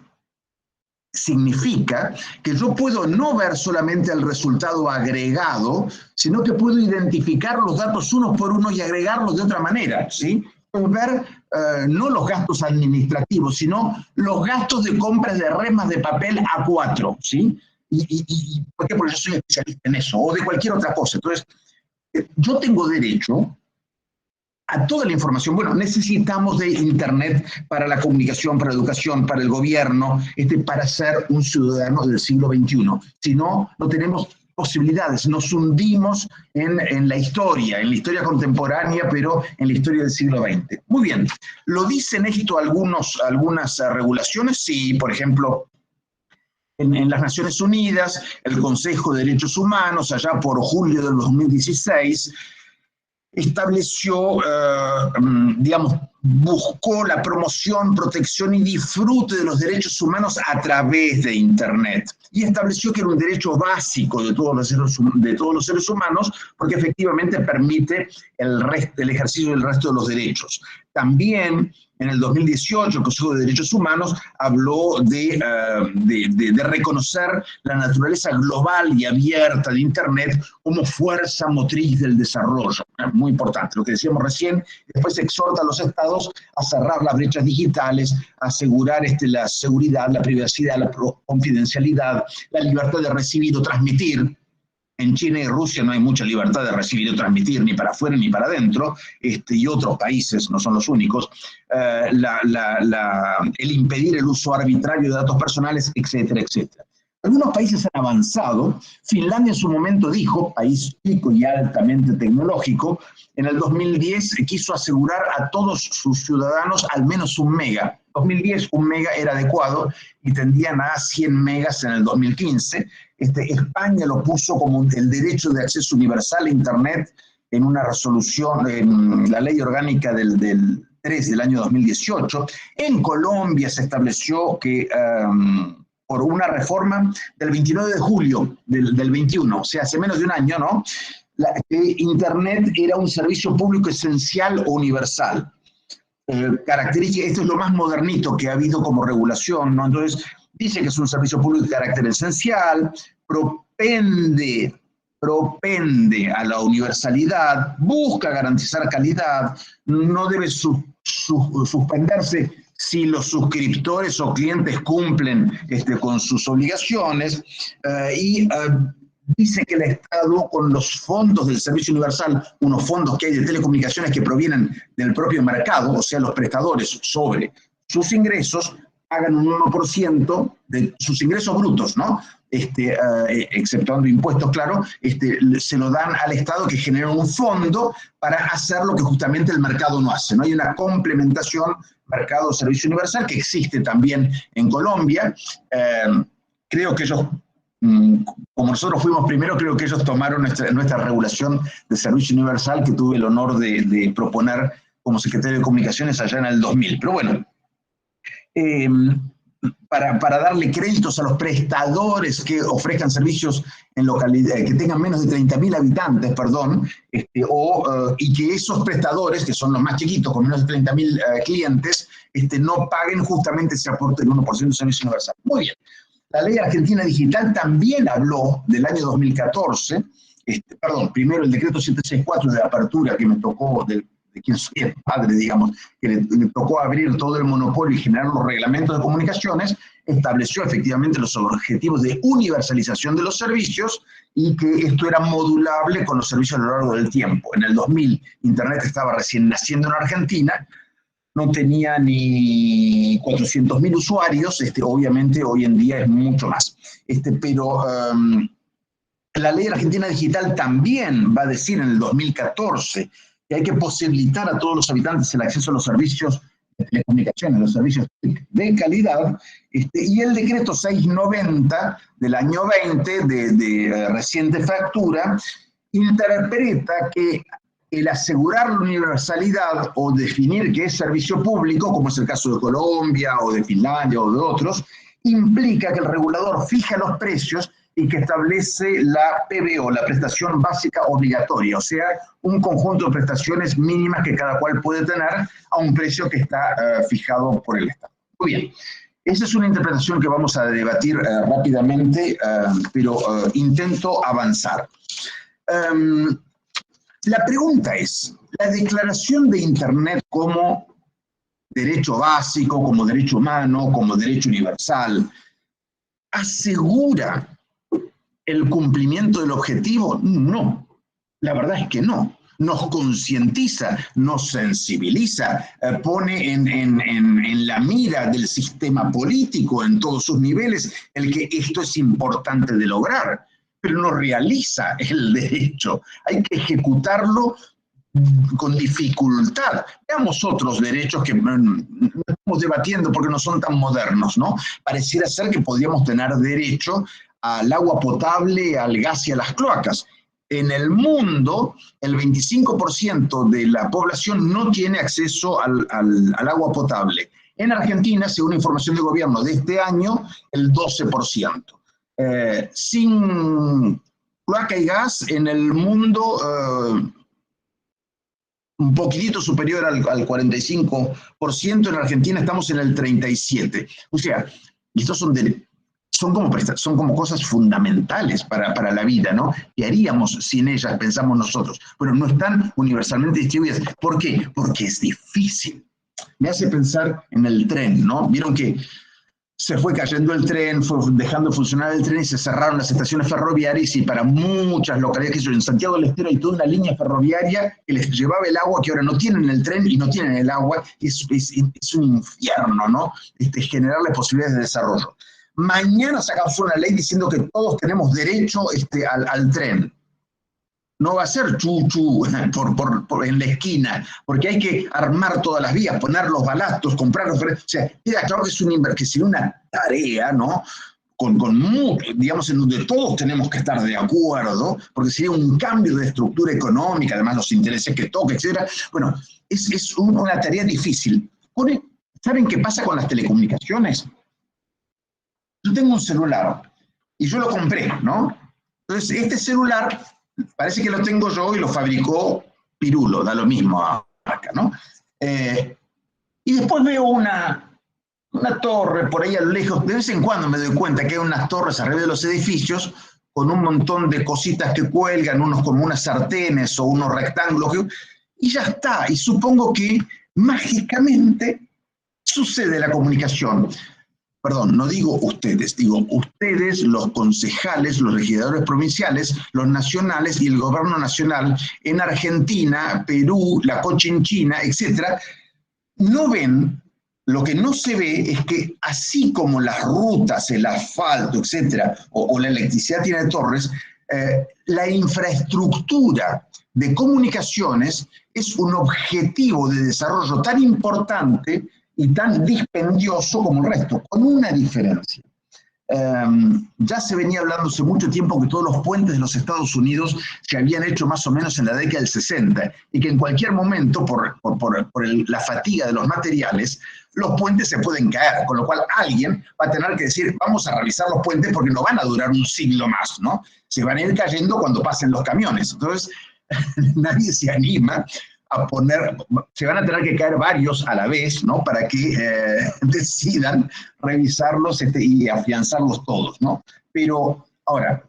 significa que yo puedo no ver solamente el resultado agregado, sino que puedo identificar los datos unos por uno y agregarlos de otra manera, ¿sí? Puedo ver no los gastos administrativos, sino los gastos de compras de remas de papel A4, ¿sí? ¿Por qué? Porque yo soy especialista en eso, o de cualquier otra cosa. Entonces, yo tengo derecho a toda la información. Bueno, necesitamos de Internet para la comunicación, para la educación, para el gobierno, para ser un ciudadano del siglo XXI. Si no, no tenemos posibilidades, nos hundimos en la historia contemporánea, pero en la historia del siglo XX. Muy bien, ¿lo dicen esto algunas regulaciones? Sí, por ejemplo, en las Naciones Unidas, el Consejo de Derechos Humanos, allá por julio del 2016, estableció, buscó la promoción, protección y disfrute de los derechos humanos a través de Internet. Y estableció que era un derecho básico de todos los seres humanos, porque efectivamente permite el ejercicio del resto de los derechos. También en el 2018 el Consejo de Derechos Humanos habló de reconocer la naturaleza global y abierta de Internet como fuerza motriz del desarrollo. Muy importante, lo que decíamos recién. Después exhorta a los estados a cerrar las brechas digitales, a asegurar la seguridad, la privacidad, la confidencialidad, la libertad de recibir o transmitir. En China y Rusia no hay mucha libertad de recibir o transmitir, ni para afuera ni para adentro, y otros países, no son los únicos, el impedir el uso arbitrario de datos personales, etcétera, etcétera. Algunos países han avanzado. Finlandia en su momento dijo, país chico y altamente tecnológico, en el 2010 quiso asegurar a todos sus ciudadanos al menos 1 mega. En 2010 1 mega era adecuado y tendían a 100 megas en el 2015. España lo puso como el derecho de acceso universal a Internet en una resolución, en la ley orgánica del 3 del año 2018. En Colombia se estableció que por una reforma del 29 de julio del 21, o sea, hace menos de un año, ¿no? Que Internet era un servicio público esencial o universal. Característica, esto es lo más modernito que ha habido como regulación, ¿no? Entonces, dice que es un servicio público de carácter esencial, propende a la universalidad, busca garantizar calidad, no debe suspenderse si los suscriptores o clientes cumplen con sus obligaciones, dice que el Estado, con los fondos del Servicio Universal, unos fondos que hay de telecomunicaciones que provienen del propio mercado, o sea, los prestadores sobre sus ingresos, hagan un 1% de sus ingresos brutos, ¿no? Exceptuando impuestos, claro, se lo dan al Estado, que genera un fondo para hacer lo que justamente el mercado no hace, ¿no? Hay una complementación mercado-servicio universal que existe también en Colombia. Creo que ellos, como nosotros fuimos primero, creo que ellos tomaron nuestra regulación de servicio universal, que tuve el honor de proponer como secretario de Comunicaciones allá en el 2000. Pero bueno, para darle créditos a los prestadores que ofrezcan servicios en localidades que tengan menos de 30.000 habitantes, y que esos prestadores, que son los más chiquitos, con menos de 30.000 clientes, no paguen justamente ese aporte del 1% de servicio universal. Muy bien. La Ley Argentina Digital también habló del año 2014, primero el decreto 764 de apertura, que me tocó, de quien soy el padre, digamos, que le tocó abrir todo el monopolio y generar los reglamentos de comunicaciones, estableció efectivamente los objetivos de universalización de los servicios y que esto era modulable con los servicios a lo largo del tiempo. En el 2000, Internet estaba recién naciendo en Argentina, no tenía ni 400.000 usuarios, obviamente hoy en día es mucho más. Pero la Ley Argentina Digital también va a decir en el 2014 que hay que posibilitar a todos los habitantes el acceso a los servicios de telecomunicaciones, los servicios de calidad, y el decreto 690 del año 20, de reciente factura, interpreta que el asegurar la universalidad o definir que es servicio público, como es el caso de Colombia o de Finlandia o de otros, implica que el regulador fija los precios y que establece la PBO, la prestación básica obligatoria, o sea, un conjunto de prestaciones mínimas que cada cual puede tener a un precio que está fijado por el Estado. Muy bien. Esa es una interpretación que vamos a debatir rápidamente, pero intento avanzar. La pregunta es, ¿la declaración de Internet como derecho básico, como derecho humano, como derecho universal, asegura el cumplimiento del objetivo? No, la verdad es que no. Nos concientiza, nos sensibiliza, pone en la mira del sistema político en todos sus niveles el que esto es importante de lograr, pero no realiza el derecho. Hay que ejecutarlo con dificultad. Veamos otros derechos que no estamos debatiendo porque no son tan modernos, ¿no? Pareciera ser que podríamos tener derecho al agua potable, al gas y a las cloacas. En el mundo, el 25% de la población no tiene acceso al agua potable. En Argentina, según información del gobierno de este año, el 12%. Sin cloaca y gas, en el mundo, un poquitito superior al 45%, en Argentina estamos en el 37%. O sea, estos son como cosas fundamentales para la vida, ¿no? ¿Qué haríamos sin ellas, pensamos nosotros? Pero no están universalmente distribuidas. ¿Por qué? Porque es difícil. Me hace pensar en el tren, ¿no? Vieron que se fue cayendo el tren, fue dejando de funcionar el tren y se cerraron las estaciones ferroviarias, y para muchas localidades, que en Santiago del Estero hay toda una línea ferroviaria que les llevaba el agua, que ahora no tienen el tren y no tienen el agua. Es un infierno, ¿no? Generarles posibilidades de desarrollo. Mañana sacamos una ley diciendo que todos tenemos derecho al tren. No va a ser chu-chu en la esquina, porque hay que armar todas las vías, poner los balastos, comprar los... O sea, queda claro que sería una tarea, ¿no? Digamos, en donde todos tenemos que estar de acuerdo, porque sería un cambio de estructura económica, además los intereses que toca, etc. Bueno, es una tarea difícil. ¿Saben qué pasa con las telecomunicaciones? Yo tengo un celular y yo lo compré, ¿no? Entonces, este celular parece que lo tengo yo y lo fabricó Pirulo, da lo mismo a marca, ¿no? Y después veo una torre por ahí a lo lejos. De vez en cuando me doy cuenta que hay unas torres arriba de los edificios con un montón de cositas que cuelgan, unos como unas sartenes o unos rectángulos, y ya está. Y supongo que mágicamente sucede la comunicación. Perdón, no digo ustedes, digo ustedes, los concejales, los legisladores provinciales, los nacionales y el gobierno nacional en Argentina, Perú, la Cochinchina, etc. No ven, lo que no se ve es que así como las rutas, el asfalto, etc., o la electricidad tiene torres, la infraestructura de comunicaciones es un objetivo de desarrollo tan importante y tan dispendioso como el resto, con una diferencia. Ya se venía hablando hace mucho tiempo que todos los puentes de los Estados Unidos se habían hecho más o menos en la década del 60, y que en cualquier momento, por la fatiga de los materiales, los puentes se pueden caer, con lo cual alguien va a tener que decir, vamos a revisar los puentes porque no van a durar un siglo más, ¿no? Se van a ir cayendo cuando pasen los camiones. Entonces, nadie se anima a poner, se van a tener que caer varios a la vez, ¿no? Para que decidan revisarlos y afianzarlos todos, ¿no? Pero ahora,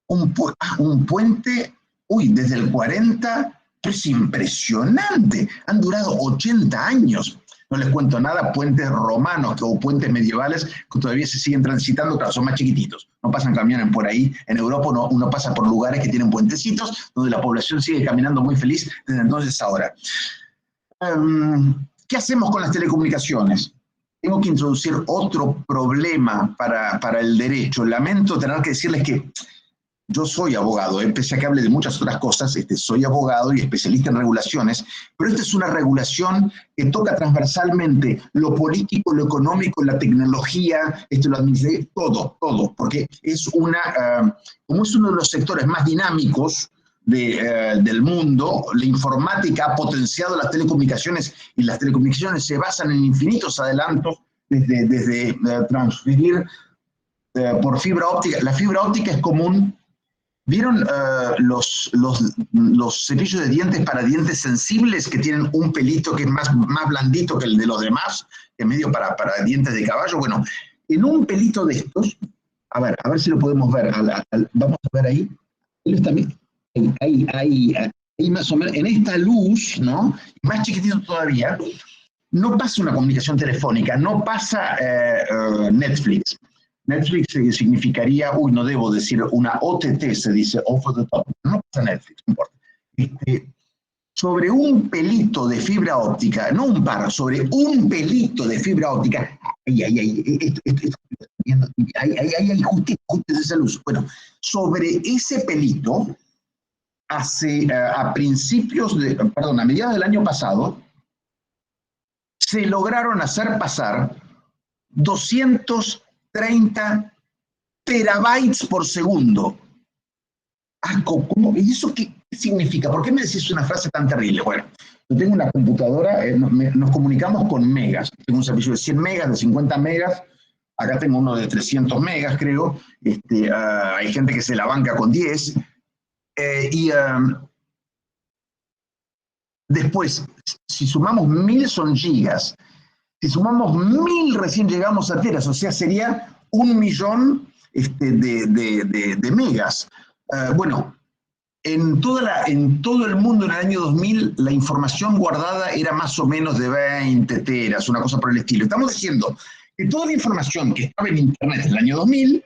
un puente, desde el 40, es impresionante, han durado 80 años. No les cuento nada, puentes romanos o puentes medievales que todavía se siguen transitando, claro, son más chiquititos, no pasan camiones por ahí. En Europa uno pasa por lugares que tienen puentecitos, donde la población sigue caminando muy feliz desde entonces a ahora. ¿Qué hacemos con las telecomunicaciones? Tengo que introducir otro problema para el derecho. Lamento tener que decirles que yo soy abogado, pese a que hable de muchas otras cosas, soy abogado y especialista en regulaciones, pero esta es una regulación que toca transversalmente lo político, lo económico, la tecnología, lo administrativo, todo, porque como es uno de los sectores más dinámicos del mundo, la informática ha potenciado las telecomunicaciones, y las telecomunicaciones se basan en infinitos adelantos, desde transferir por fibra óptica. La fibra óptica es común ¿Vieron los cepillos de dientes para dientes sensibles que tienen un pelito que es más blandito que el de los demás, que es medio para dientes de caballo? Bueno, en un pelito de estos, a ver si lo podemos ver, vamos a ver ahí, ahí más o menos, en esta luz, ¿no? Más chiquitito todavía, no pasa una comunicación telefónica, no pasa Netflix. Netflix significaría, no debo decir, una OTT, se dice, over the top. No pasa Netflix, no importa. Sobre un pelito de fibra óptica, no un par, sobre un pelito de fibra óptica, ahí justito esa luz. Bueno, sobre ese pelito, a mediados del año pasado, se lograron hacer pasar 230 terabytes por segundo. ¿Cómo? ¿Y eso qué significa? ¿Por qué me decís una frase tan terrible? Bueno, yo tengo una computadora, nos comunicamos con megas. Tengo un servicio de 100 megas, de 50 megas. Acá tengo uno de 300 megas, creo. Hay gente que se la banca con 10. Después, si sumamos 1000 son gigas. Si sumamos 1000 recién llegamos a teras, o sea, sería 1.000.000 de megas. Bueno, en todo el mundo en el año 2000 la información guardada era más o menos de 20 teras, una cosa por el estilo. Estamos diciendo que toda la información que estaba en Internet en el año 2000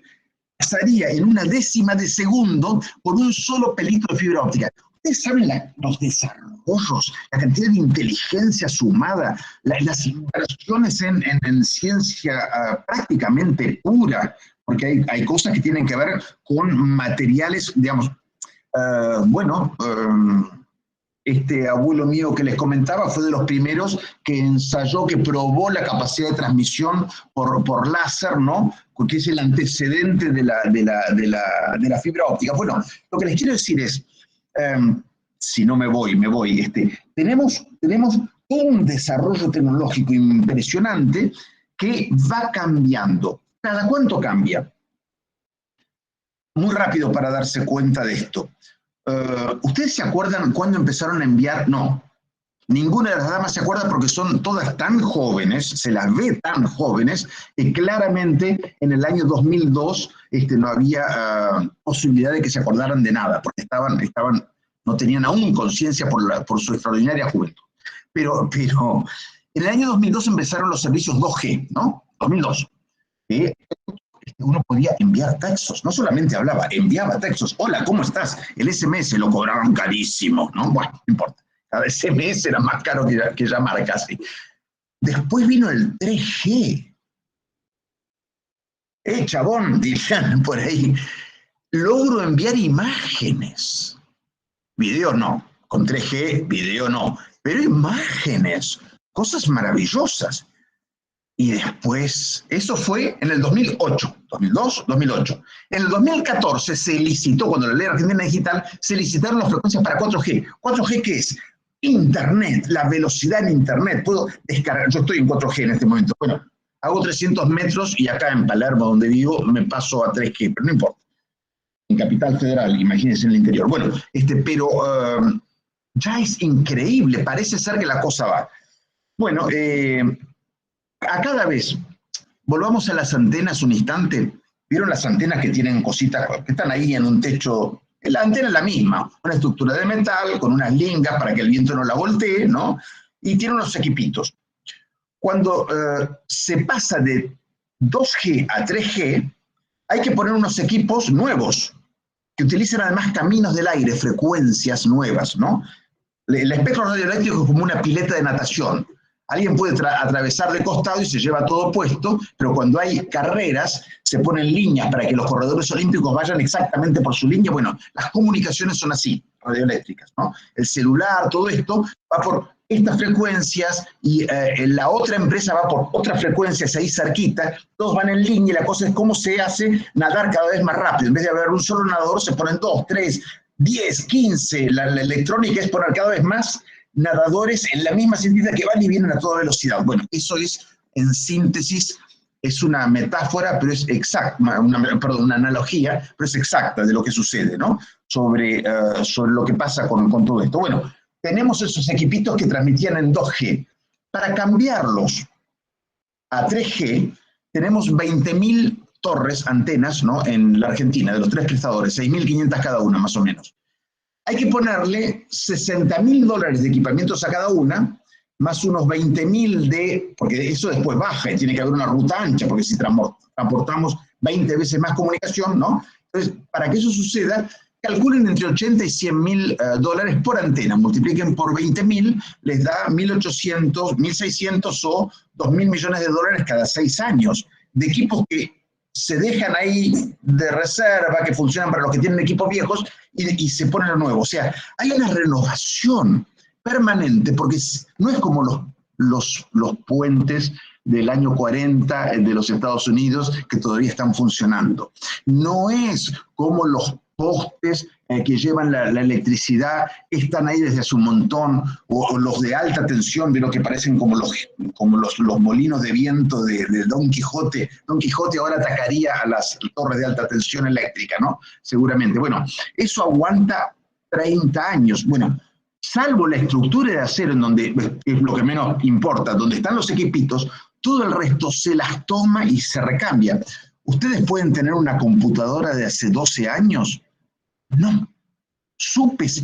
pasaría en una décima de segundo por un solo pelito de fibra óptica. Ustedes saben los desarrollos, la cantidad de inteligencia sumada, las inversiones en ciencia prácticamente pura, porque hay cosas que tienen que ver con materiales, digamos, este abuelo mío que les comentaba fue de los primeros que ensayó, que probó la capacidad de transmisión por láser, ¿no? Porque es el antecedente de la fibra óptica. Bueno, lo que les quiero decir es, si no me voy, tenemos un desarrollo tecnológico impresionante que va cambiando. ¿Cada cuánto cambia? Muy rápido para darse cuenta de esto. ¿Ustedes se acuerdan cuándo empezaron a enviar? No, ninguna de las damas se acuerda porque son todas tan jóvenes, se las ve tan jóvenes, que claramente en el año 2002 no había posibilidad de que se acordaran de nada, porque no tenían aún conciencia por su extraordinaria juventud. Pero en el año 2002 empezaron los servicios 2G, ¿no? 2002. Uno podía enviar textos, no solamente hablaba, enviaba textos. Hola, ¿cómo estás? El SMS lo cobraron carísimo, ¿no? Bueno, no importa. Cada SMS era más caro que llamar casi. Después vino el 3G. Chabón, dirían por ahí. Logro enviar imágenes. Video no. Con 3G, video no. Pero imágenes. Cosas maravillosas. Y después, eso fue en el 2008, 2002, 2008. En el 2014 se licitó, cuando la ley argentina digital, se licitaron las frecuencias para 4G. ¿4G qué es? Internet, la velocidad en Internet. Puedo descargar, yo estoy en 4G en este momento. Bueno, hago 300 metros y acá en Palermo, donde vivo, me paso a 3G, pero no importa. En Capital Federal, imagínense en el interior. Bueno, pero ya es increíble, parece ser que la cosa va. Bueno, a cada vez, volvamos a las antenas un instante. ¿Vieron las antenas que tienen cositas que están ahí en un techo? La antena es la misma, una estructura de metal con unas lingas para que el viento no la voltee, ¿no? Y tiene unos equipitos. Cuando se pasa de 2G a 3G, hay que poner unos equipos nuevos que utilizan además caminos del aire, frecuencias nuevas, ¿no? El espectro radioeléctrico es como una pileta de natación. Alguien puede atravesar de costado y se lleva todo puesto, pero cuando hay carreras se ponen líneas para que los corredores olímpicos vayan exactamente por su línea. Bueno, las comunicaciones son así, radioeléctricas, ¿no? El celular, todo esto va por estas frecuencias y la otra empresa va por otras frecuencias ahí cerquita, todos van en línea y la cosa es cómo se hace nadar cada vez más rápido. En vez de haber un solo nadador se ponen 2, 3, 10, 15. La electrónica es poner cada vez más nadadores en la misma cinta que van y vienen a toda velocidad. Bueno, eso es, en síntesis, es una metáfora, pero es exacta, una analogía, pero es exacta de lo que sucede, ¿no? Sobre lo que pasa con todo esto. Bueno, tenemos esos equipitos que transmitían en 2G. Para cambiarlos a 3G, tenemos 20.000 torres, antenas, ¿no? En la Argentina, de los 3 prestadores, 6.500 cada una, más o menos. Hay que ponerle $60.000 de equipamientos a cada una, más unos 20.000 porque eso después baja y tiene que haber una ruta ancha, porque si transportamos 20 veces más comunicación, ¿no? Entonces, para que eso suceda, calculen entre 80 y $100.000 por antena, multipliquen por 20.000, les da 1.800, 1.600 o 2.000 millones de dólares cada 6 años, de equipos que se dejan ahí de reserva, que funcionan para los que tienen equipos viejos, y se ponen lo nuevo. O sea, hay una renovación permanente, porque no es como los puentes del año 40 de los Estados Unidos que todavía están funcionando. No es como los postes que llevan la electricidad, están ahí desde hace un montón, o los de alta tensión, de lo que parecen como los molinos de viento de Don Quijote. Don Quijote ahora atacaría a las torres de alta tensión eléctrica, ¿no? Seguramente. Bueno, eso aguanta 30 años. Bueno, salvo la estructura de acero, en donde es lo que menos importa, donde están los equipitos, todo el resto se las toma y se recambia. ¿Ustedes pueden tener una computadora de hace 12 años? No.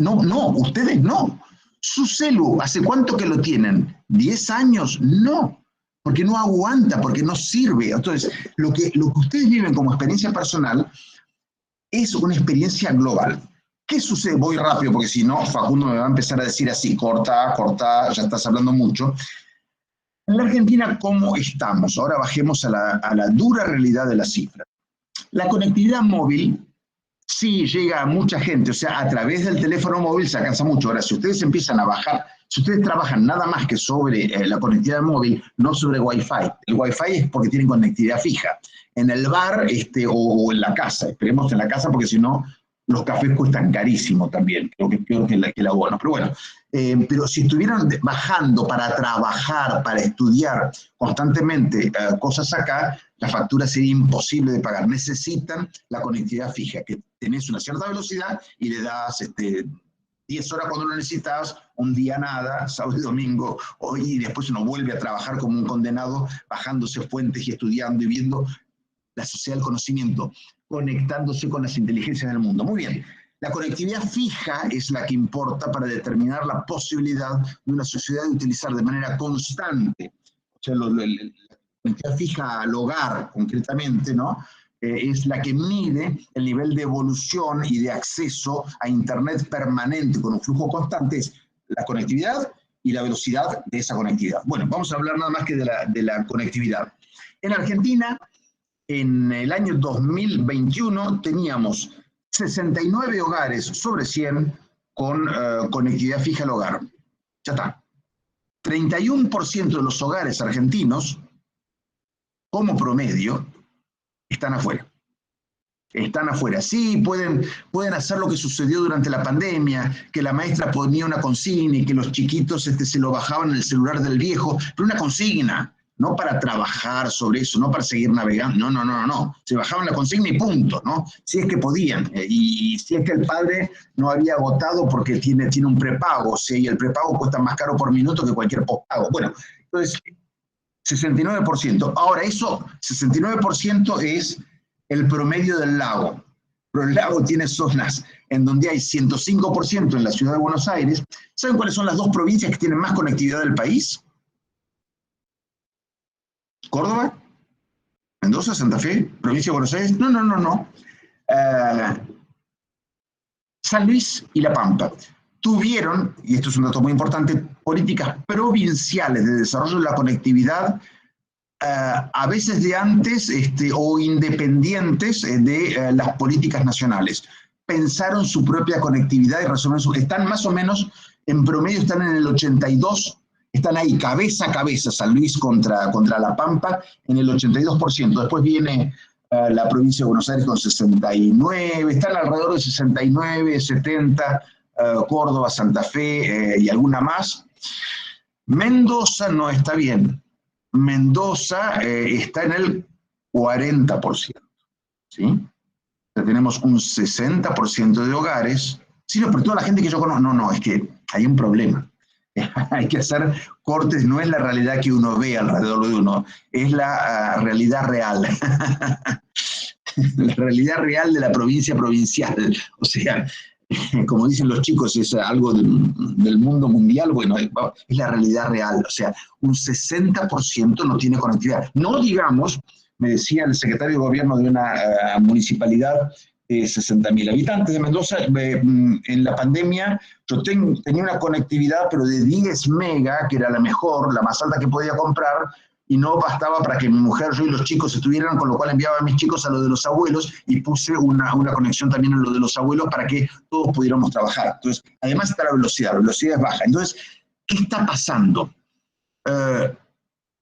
No, ustedes no. Su celu, ¿hace cuánto que lo tienen? ¿10 años? No. Porque no aguanta, porque no sirve. Entonces, lo que ustedes viven como experiencia personal es una experiencia global. ¿Qué sucede? Voy rápido, porque si no, Facundo me va a empezar a decir así, corta, ya estás hablando mucho. En la Argentina, ¿cómo estamos? Ahora bajemos a la dura realidad de la cifra. La conectividad móvil sí llega a mucha gente, o sea, a través del teléfono móvil se alcanza mucho. Ahora, si ustedes empiezan a bajar, si ustedes trabajan nada más que sobre la conectividad móvil, no sobre Wi-Fi. El Wi-Fi es porque tienen conectividad fija. En el bar o en la casa, esperemos en la casa, porque si no, los cafés cuestan carísimo también, creo que es peor que el abono. Pero bueno, pero si estuvieran bajando para trabajar, para estudiar constantemente cosas acá, la factura sería imposible de pagar. Necesitan la conectividad fija, que tenés una cierta velocidad y le das 10 horas cuando lo necesitas, un día nada, sábado y domingo, y después uno vuelve a trabajar como un condenado, bajándose fuentes y estudiando y viendo la sociedad del conocimiento, conectándose con las inteligencias del mundo. Muy bien, la conectividad fija es la que importa para determinar la posibilidad de una sociedad de utilizar de manera constante, o sea, la conectividad fija al hogar concretamente, ¿no? Es la que mide el nivel de evolución y de acceso a Internet permanente con un flujo constante, es la conectividad y la velocidad de esa conectividad. Bueno, vamos a hablar nada más que de la conectividad. En Argentina, en el año 2021 teníamos 69 hogares sobre 100 con conectividad fija al hogar. Ya está. 31% de los hogares argentinos, como promedio, están afuera. Están afuera. Sí, pueden hacer lo que sucedió durante la pandemia, que la maestra ponía una consigna y que los chiquitos se lo bajaban en el celular del viejo, pero una consigna. No para trabajar sobre eso, no para seguir navegando, no. Se bajaban la consigna y punto, ¿no? Si es que podían, y si es que el padre no había agotado porque tiene un prepago, ¿sí? Y el prepago cuesta más caro por minuto que cualquier postpago. Bueno, entonces, 69%. Ahora, eso, 69% es el promedio del lago. Pero el lago tiene zonas en donde hay 105% en la ciudad de Buenos Aires. ¿Saben cuáles son las 2 provincias que tienen más conectividad del país? ¿Córdoba? ¿Mendoza? ¿Santa Fe? ¿Provincia de Buenos Aires? No. San Luis y La Pampa tuvieron, y esto es un dato muy importante, políticas provinciales de desarrollo de la conectividad, a veces de antes o independientes de las políticas nacionales. Pensaron su propia conectividad y resolvieron están más o menos, en promedio están en el 82%. Están ahí cabeza a cabeza, San Luis contra La Pampa, en el 82%. Después viene la provincia de Buenos Aires con 69%, están alrededor de 69, 70, Córdoba, Santa Fe y alguna más. Mendoza no está bien. Mendoza está en el 40%, ¿sí? O sea, tenemos un 60% de hogares. Sí, pero toda la gente que yo conozco, no, es que hay un problema. Hay que hacer cortes, no es la realidad que uno ve alrededor de uno, es la realidad real. La realidad real de la provincia provincial. O sea, como dicen los chicos, es algo del mundo mundial. Bueno, es la realidad real. O sea, un 60% no tiene conectividad. No digamos, me decía el secretario de gobierno de una municipalidad de 60.000 habitantes de Mendoza, en la pandemia yo tenía una conectividad pero de 10 mega, que era la mejor, la más alta que podía comprar, y no bastaba para que mi mujer, yo y los chicos estuvieran, con lo cual enviaba a mis chicos a lo de los abuelos y puse una conexión también en lo de los abuelos para que todos pudiéramos trabajar. Entonces, además está la velocidad es baja. Entonces, ¿qué está pasando?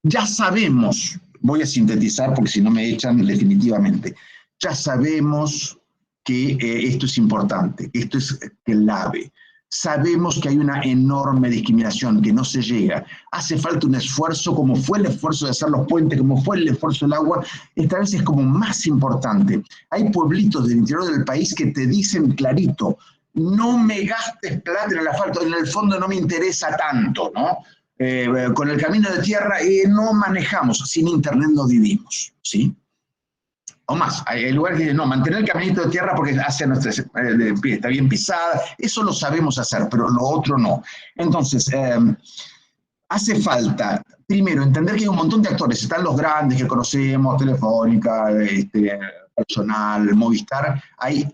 Ya sabemos, voy a sintetizar porque si no me echan definitivamente, ya sabemos que esto es importante, que esto es clave. Sabemos que hay una enorme discriminación, que no se llega. Hace falta un esfuerzo, como fue el esfuerzo de hacer los puentes, como fue el esfuerzo del agua. Esta vez es como más importante. Hay pueblitos del interior del país que te dicen clarito, no me gastes plata en el asfalto, en el fondo no me interesa tanto, ¿no? Con el camino de tierra no manejamos, sin internet no vivimos, ¿sí? O más, hay lugares que dicen, no, mantener el caminito de tierra porque está bien pisada, eso lo sabemos hacer, pero lo otro no. Entonces, hace falta, primero, entender que hay un montón de actores, están los grandes que conocemos, Telefónica, Personal, Movistar, hay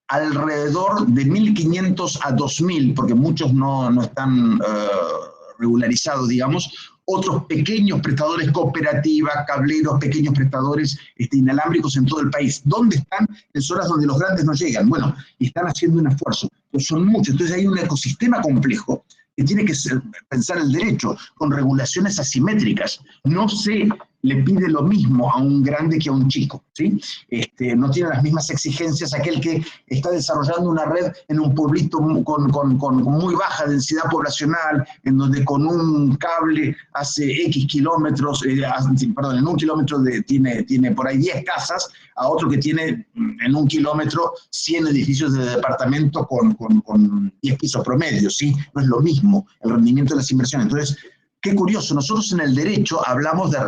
alrededor de 1.500 a 2.000, porque muchos no están regularizados, digamos, otros pequeños prestadores, cooperativas, cableros, pequeños prestadores inalámbricos en todo el país. ¿Dónde están? En zonas donde los grandes no llegan. Bueno, y están haciendo un esfuerzo. Pues son muchos. Entonces hay un ecosistema complejo que tiene que pensar el derecho con regulaciones asimétricas. No se le pide lo mismo a un grande que a un chico, ¿sí? No tiene las mismas exigencias aquel que está desarrollando una red en un pueblito con muy baja densidad poblacional, en donde con un cable hace X kilómetros, en un kilómetro tiene por ahí 10 casas, a otro que tiene en un kilómetro 100 edificios de departamento con 10 pisos promedio, ¿sí? No es lo mismo el rendimiento de las inversiones. Entonces, qué curioso, nosotros en el derecho hablamos de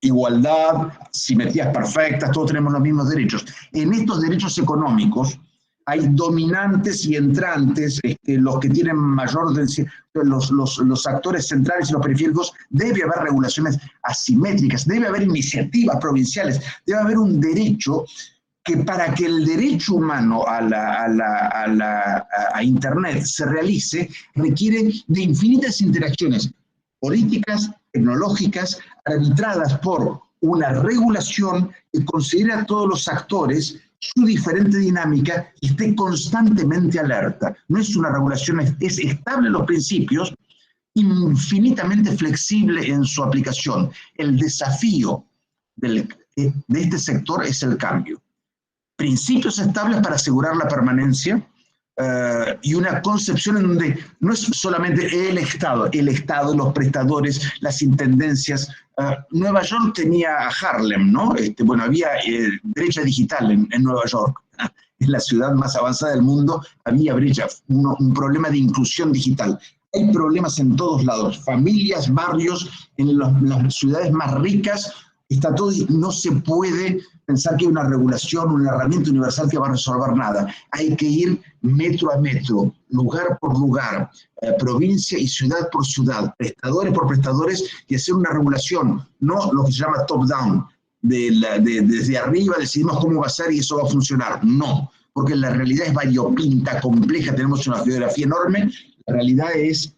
igualdad, simetrías perfectas, todos tenemos los mismos derechos. En estos derechos económicos hay dominantes y entrantes, los que tienen mayor densidad, los actores centrales y los periféricos. Debe haber regulaciones asimétricas, debe haber iniciativas provinciales, debe haber un derecho que, para que el derecho humano a Internet se realice, requiere de infinitas interacciones políticas, tecnológicas, arbitradas por una regulación que considere a todos los actores su diferente dinámica y esté constantemente alerta. No es una regulación, es estable en los principios, infinitamente flexible en su aplicación. El desafío de este sector es el cambio. Principios estables para asegurar la permanencia, y una concepción en donde no es solamente el Estado, los prestadores, las intendencias. Nueva York tenía a Harlem, ¿no? Bueno, había brecha digital en Nueva York, en la ciudad más avanzada del mundo, había brecha, un problema de inclusión digital. Hay problemas en todos lados, familias, barrios, en las ciudades más ricas, está todo, no se puede pensar que hay una regulación, una herramienta universal que va a resolver nada. Hay que ir metro a metro, lugar por lugar, provincia y ciudad por ciudad, prestadores por prestadores, y hacer una regulación, no lo que se llama top-down, desde arriba decidimos cómo va a ser y eso va a funcionar. No, porque la realidad es variopinta, compleja, tenemos una geografía enorme. La realidad es,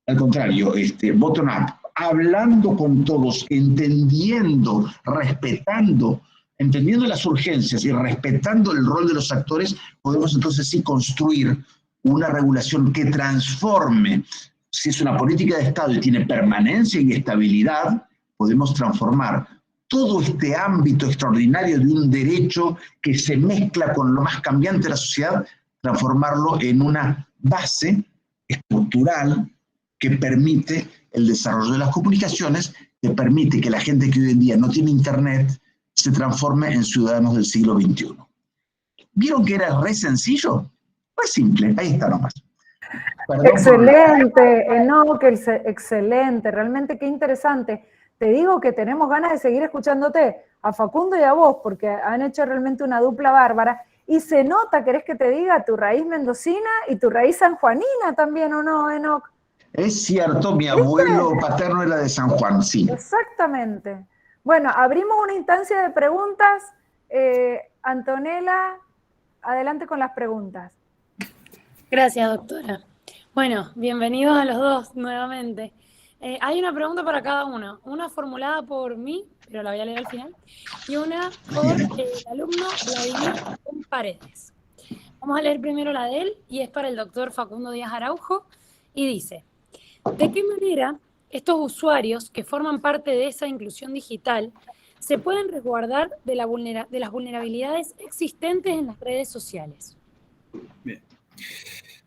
al contrario, bottom-up, hablando con todos, entendiendo, respetando, entendiendo las urgencias y respetando el rol de los actores, podemos entonces sí construir una regulación que transforme. Si es una política de Estado y tiene permanencia y estabilidad, podemos transformar todo este ámbito extraordinario de un derecho que se mezcla con lo más cambiante de la sociedad, transformarlo en una base estructural que permite el desarrollo de las comunicaciones que permite que la gente que hoy en día no tiene internet se transforme en ciudadanos del siglo XXI. ¿Vieron que era re sencillo? Pues simple, ahí está nomás. Perdón Excelente, Enoc, excelente, realmente qué interesante. Te digo que tenemos ganas de seguir escuchándote, a Facundo y a vos, porque han hecho realmente una dupla bárbara. Y se nota, ¿querés que te diga, tu raíz mendocina y tu raíz sanjuanina también, ¿o no, Enoc? Es cierto, mi abuelo paterno era de San Juan, sí. Exactamente. Bueno, abrimos una instancia de preguntas. Antonella, adelante con las preguntas. Gracias, doctora. Bueno, bienvenidos a los dos nuevamente. Hay una pregunta para cada uno. Una formulada por mí, pero la voy a leer al final, y una por el alumno Vladimir Paredes. Vamos a leer primero la de él, y es para el doctor Facundo Díaz Araujo, y dice: ¿de qué manera estos usuarios que forman parte de esa inclusión digital se pueden resguardar de las vulnerabilidades existentes en las redes sociales? Bien.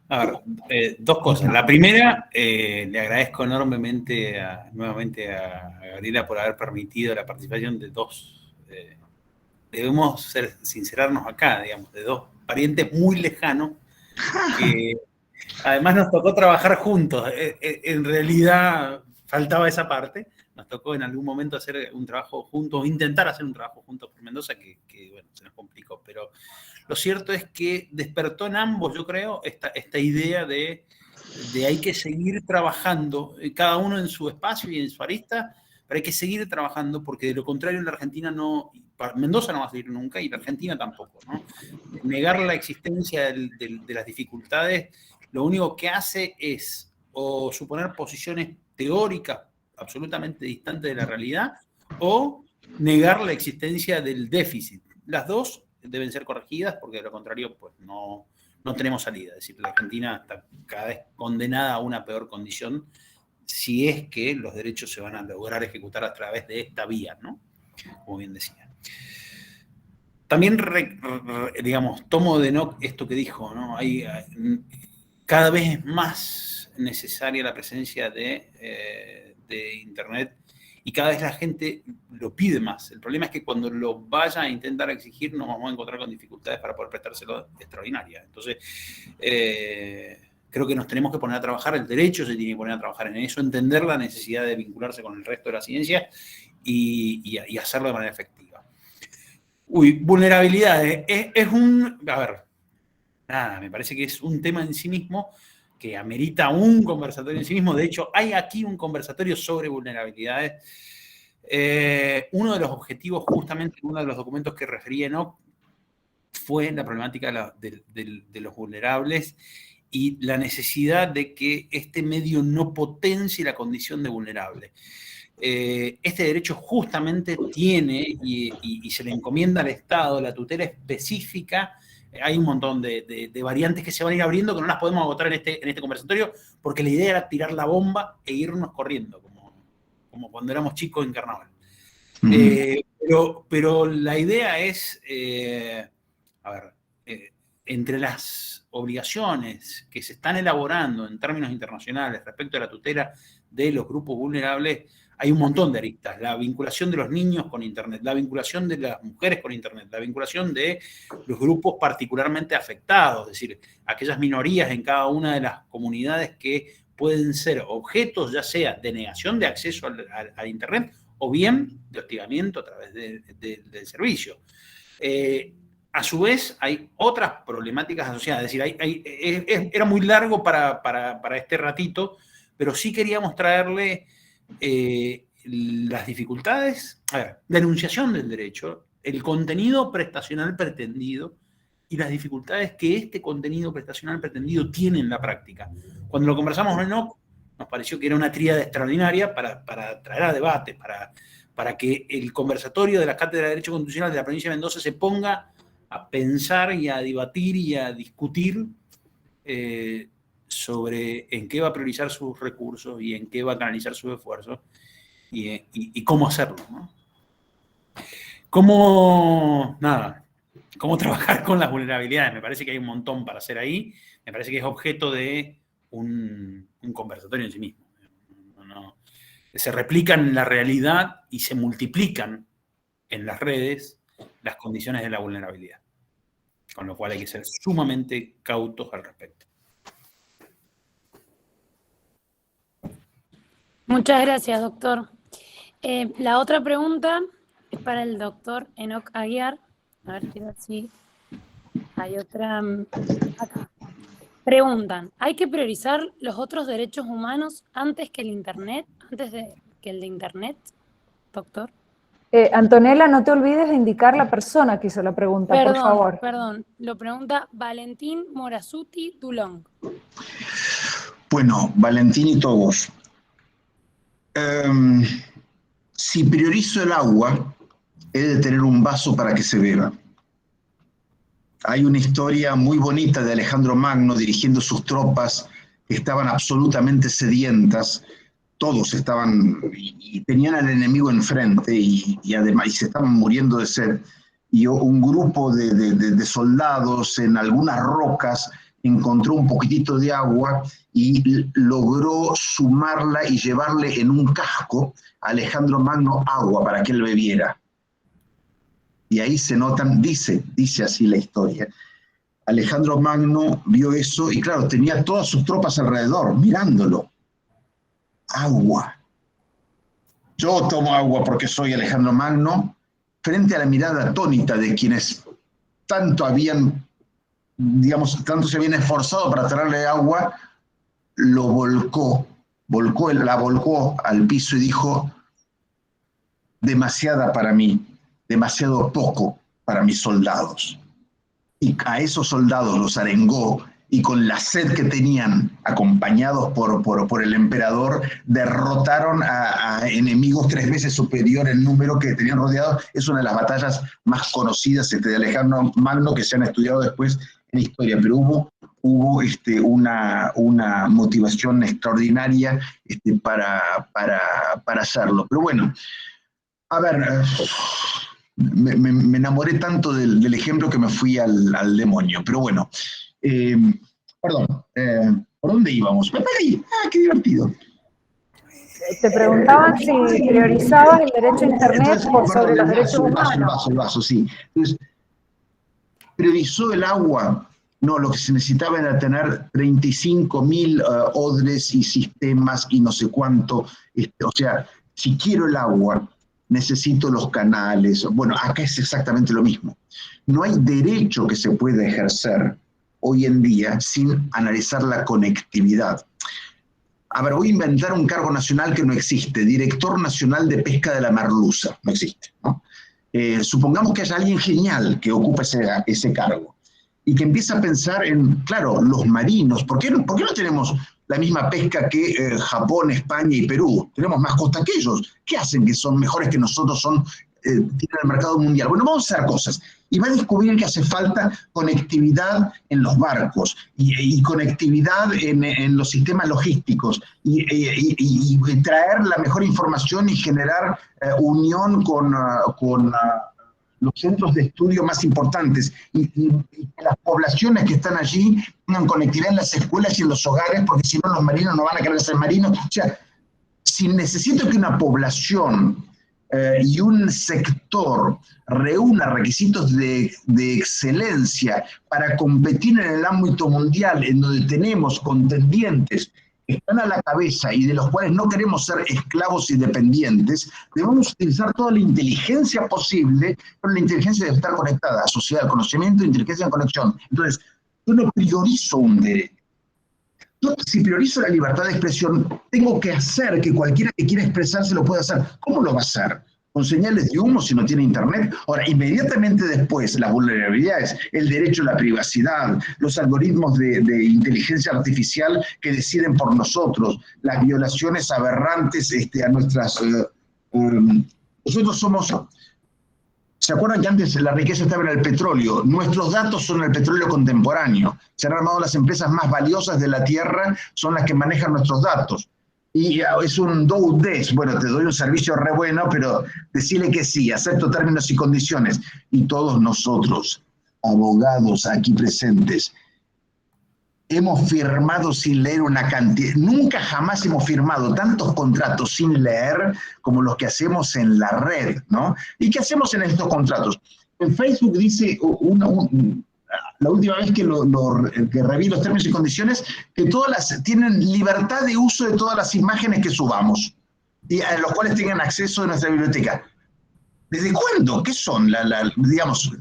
A ver, dos cosas. La primera, le agradezco enormemente nuevamente a Gabriela por haber permitido la participación de dos, debemos sincerarnos acá, digamos, de dos parientes muy lejanos que además nos tocó trabajar juntos. En realidad faltaba esa parte. Nos tocó en algún momento hacer un trabajo juntos, intentar hacer un trabajo juntos por Mendoza, que bueno, se nos complicó. Pero lo cierto es que despertó en ambos, yo creo, esta idea de hay que seguir trabajando, cada uno en su espacio y en su arista, pero hay que seguir trabajando porque de lo contrario en la Argentina Mendoza no va a salir nunca y la Argentina tampoco, ¿no? Negar la existencia de las dificultades lo único que hace es o suponer posiciones teóricas absolutamente distantes de la realidad o negar la existencia del déficit. Las dos deben ser corregidas porque de lo contrario pues no tenemos salida. Es decir, la Argentina está cada vez condenada a una peor condición si es que los derechos se van a lograr ejecutar a través de esta vía, ¿no? Como bien decía. También, digamos, tomo de Enoc esto que dijo, ¿no? Cada vez es más necesaria la presencia de Internet y cada vez la gente lo pide más. El problema es que cuando lo vaya a intentar exigir nos vamos a encontrar con dificultades para poder prestárselo extraordinarias. Entonces, creo que nos tenemos que poner a trabajar, el derecho se tiene que poner a trabajar en eso, entender la necesidad de vincularse con el resto de la ciencia y hacerlo de manera efectiva. Vulnerabilidades. A ver, nada, me parece que es un tema en sí mismo que amerita un conversatorio en sí mismo. De hecho, hay aquí un conversatorio sobre vulnerabilidades. Uno de los objetivos, justamente, uno de los documentos que refería Enoc, fue la problemática de los vulnerables y la necesidad de que este medio no potencie la condición de vulnerable. Este derecho justamente tiene y se le encomienda al Estado la tutela específica. Hay un montón de variantes que se van a ir abriendo que no las podemos agotar en este conversatorio porque la idea era tirar la bomba e irnos corriendo, como cuando éramos chicos en carnaval. Pero la idea es, entre las obligaciones que se están elaborando en términos internacionales respecto a la tutela de los grupos vulnerables, hay un montón de aristas. La vinculación de los niños con Internet, la vinculación de las mujeres con Internet, la vinculación de los grupos particularmente afectados, es decir, aquellas minorías en cada una de las comunidades que pueden ser objetos, ya sea de negación de acceso al Internet o bien de hostigamiento a través del servicio. A su vez, hay otras problemáticas asociadas. Es decir, era muy largo para este ratito, pero sí queríamos traerle las dificultades, la enunciación del derecho, el contenido prestacional pretendido y las dificultades que este contenido prestacional pretendido tiene en la práctica. Cuando lo conversamos en Enoc, nos pareció que era una tríada extraordinaria para traer a debate, para que el conversatorio de la Cátedra de Derecho Constitucional de la provincia de Mendoza se ponga a pensar y a debatir y a discutir sobre en qué va a priorizar sus recursos y en qué va a canalizar sus esfuerzos y cómo hacerlo, ¿no? Cómo trabajar con las vulnerabilidades. Me parece que hay un montón para hacer ahí. Me parece que es objeto de un conversatorio en sí mismo. se replican en la realidad y se multiplican en las redes las condiciones de la vulnerabilidad. Con lo cual hay que ser sumamente cautos al respecto. Muchas gracias, doctor. La otra pregunta es para el doctor Enoc Aguiar. A ver, quiero ver si hay otra acá. Preguntan, ¿hay que priorizar los otros derechos humanos antes que el Internet? ¿Antes que el de Internet, doctor? Antonella, no te olvides de indicar la persona que hizo la pregunta, por favor. Perdón, lo pregunta Valentín Morazuti Dulong. Bueno, Valentín y todos. Si priorizo el agua, he de tener un vaso para que se beba. Hay una historia muy bonita de Alejandro Magno dirigiendo sus tropas que estaban absolutamente sedientas. Todos estaban y tenían al enemigo enfrente y además se estaban muriendo de sed. Y un grupo de soldados en algunas rocas encontró un poquitito de agua y logró sumarla y llevarle en un casco a Alejandro Magno agua para que él bebiera. Y ahí se notan, dice así la historia. Alejandro Magno vio eso y claro, tenía todas sus tropas alrededor, mirándolo. Agua. Yo tomo agua porque soy Alejandro Magno, frente a la mirada atónita de quienes tanto se habían esforzado para traerle agua, la volcó al piso y dijo, demasiada para mí, demasiado poco para mis soldados. Y a esos soldados los arengó y con la sed que tenían, acompañados por el emperador, derrotaron a enemigos 3 veces superior en número que tenían rodeados. Es una de las batallas más conocidas de Alejandro Magno que se han estudiado después en historia, pero hubo una motivación extraordinaria para hacerlo. Pero bueno, a ver, me enamoré tanto del ejemplo que me fui al demonio, pero bueno, perdón, ¿por dónde íbamos? Me perdí, qué divertido. Te preguntaban si priorizabas el derecho a Internet sobre los derechos humanos. El vaso, sí. Entonces, ¿priorizó el agua? No, lo que se necesitaba era tener 35.000 odres y sistemas y no sé cuánto. O sea, si quiero el agua, necesito los canales. Bueno, acá es exactamente lo mismo. No hay derecho que se pueda ejercer hoy en día sin analizar la conectividad. A ver, voy a inventar un cargo nacional que no existe. Director Nacional de Pesca de la Merluza. No existe, ¿no? Supongamos que haya alguien genial que ocupe ese cargo y que empieza a pensar en, claro, los marinos. ¿Por qué no tenemos la misma pesca que Japón, España y Perú? Tenemos más costa que ellos. ¿Qué hacen que son mejores que nosotros? Tienen el mercado mundial. Bueno, vamos a hacer cosas. Y va a descubrir que hace falta conectividad en los barcos y conectividad en los sistemas logísticos y traer la mejor información y generar unión con los centros de estudio más importantes y que las poblaciones que están allí tengan conectividad en las escuelas y en los hogares, porque si no los marinos no van a querer ser marinos. O sea, si necesito que una población y un sector reúna requisitos de excelencia para competir en el ámbito mundial, en donde tenemos contendientes que están a la cabeza y de los cuales no queremos ser esclavos y dependientes, debemos utilizar toda la inteligencia posible, pero la inteligencia debe estar conectada, asociada al conocimiento, inteligencia en conexión. Entonces, yo no priorizo un derecho. Si priorizo la libertad de expresión, tengo que hacer que cualquiera que quiera expresarse lo pueda hacer. ¿Cómo lo va a hacer? ¿Con señales de humo si no tiene internet? Ahora, inmediatamente después, las vulnerabilidades, el derecho a la privacidad, los algoritmos de inteligencia artificial que deciden por nosotros, las violaciones aberrantes a nuestras... nosotros somos... ¿Se acuerdan que antes la riqueza estaba en el petróleo? Nuestros datos son el petróleo contemporáneo. Se han armado las empresas más valiosas de la Tierra, son las que manejan nuestros datos. Y es un do-des, bueno, te doy un servicio re bueno, pero decirle que sí, acepto términos y condiciones. Y todos nosotros, abogados aquí presentes, hemos firmado sin leer una cantidad, nunca jamás hemos firmado tantos contratos sin leer como los que hacemos en la red, ¿no? ¿Y qué hacemos en estos contratos? En Facebook dice, la última vez que reví los términos y condiciones, que tienen libertad de uso de todas las imágenes que subamos, y a los cuales tengan acceso a nuestra biblioteca. ¿Desde cuándo? ¿Qué son? Digamos,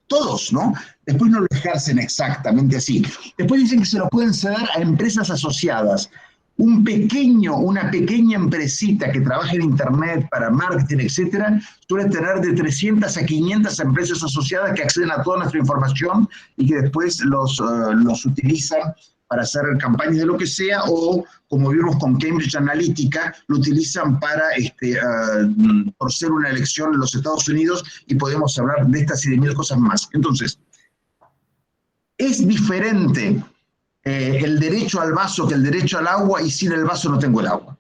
todos, ¿no? Después no lo ejercen exactamente así. Después dicen que se lo pueden ceder a empresas asociadas. Una pequeña empresita que trabaja en Internet para marketing, etcétera, suele tener de 300 a 500 empresas asociadas que acceden a toda nuestra información y que después los utilizan para hacer campañas de lo que sea, o, como vimos con Cambridge Analytica, lo utilizan para, por ser una elección en los Estados Unidos, y podemos hablar de estas y de mil cosas más. Entonces, es diferente el derecho al vaso que el derecho al agua, y sin el vaso no tengo el agua.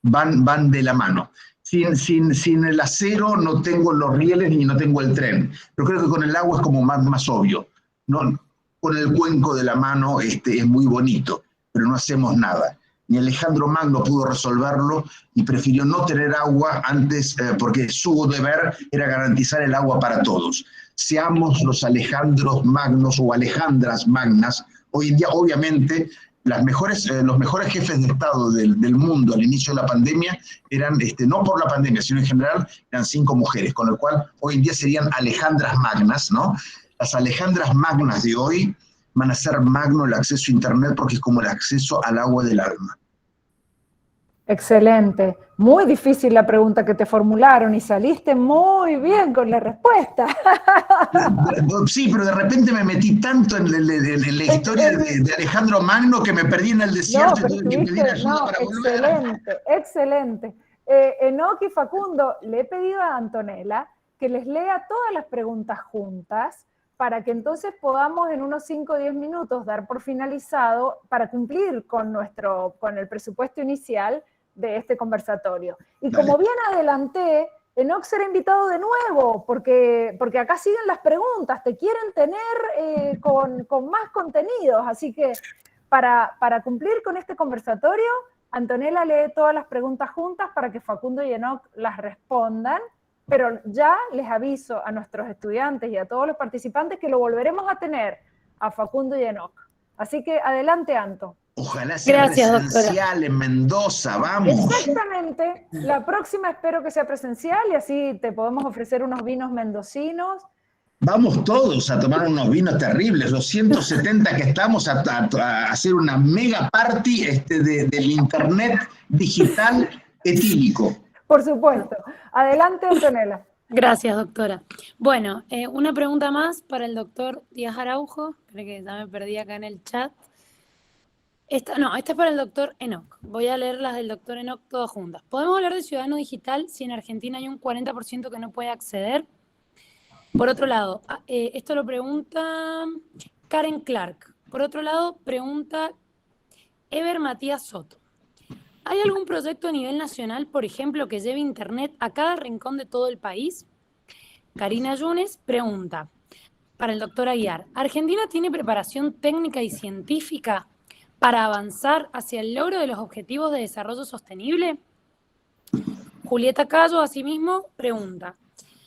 Van de la mano. Sin el acero no tengo los rieles ni no tengo el tren. Pero creo que con el agua es como más obvio. No, con el cuenco de la mano es muy bonito, pero no hacemos nada. Ni Alejandro Magno pudo resolverlo y prefirió no tener agua antes, porque su deber era garantizar el agua para todos. Seamos los Alejandros Magnos o Alejandras Magnas. Hoy en día, obviamente, los mejores jefes de Estado del mundo al inicio de la pandemia eran, no por la pandemia, sino en general, eran 5 mujeres, con lo cual hoy en día serían Alejandras Magnas, ¿no? Las Alejandras Magnas de hoy van a ser magno el acceso a Internet, porque es como el acceso al agua del alma. Excelente. Muy difícil la pregunta que te formularon y saliste muy bien con la respuesta. Sí, pero de repente me metí tanto en la historia de Alejandro Magno que me perdí en el desierto y tuve que pedir ayuda para volver. Excelente, excelente. Enoc y Facundo, le he pedido a Antonella que les lea todas las preguntas juntas, para que entonces podamos en unos 5 o 10 minutos dar por finalizado, para cumplir con el presupuesto inicial de este conversatorio. Y Dale. como bien adelanté, Enoc será invitado de nuevo, porque acá siguen las preguntas, te quieren tener con más contenidos, así que para cumplir con este conversatorio, Antonella lee todas las preguntas juntas para que Facundo y Enoc las respondan, pero ya les aviso a nuestros estudiantes y a todos los participantes que lo volveremos a tener a Facundo y Enoc. Así que adelante, Anto. Ojalá sea presencial, doctora, en Mendoza, vamos. Exactamente. La próxima espero que sea presencial y así te podemos ofrecer unos vinos mendocinos. Vamos todos a tomar unos vinos terribles, los 170 que estamos a hacer una mega party del Internet digital etílico. Por supuesto. Adelante, Antonella. Gracias, doctora. Bueno, una pregunta más para el doctor Díaz Araujo. Creo que ya me perdí acá en el chat. Esta es para el doctor Enoc. Voy a leer las del doctor Enoc todas juntas. ¿Podemos hablar de ciudadano digital si en Argentina hay un 40% que no puede acceder? Por otro lado, esto lo pregunta Karen Clark. Por otro lado, pregunta Ever Matías Soto. ¿Hay algún proyecto a nivel nacional, por ejemplo, que lleve Internet a cada rincón de todo el país? Karina Yunes pregunta, para el doctor Aguiar, ¿Argentina tiene preparación técnica y científica para avanzar hacia el logro de los objetivos de desarrollo sostenible? Julieta Cayo, asimismo, pregunta,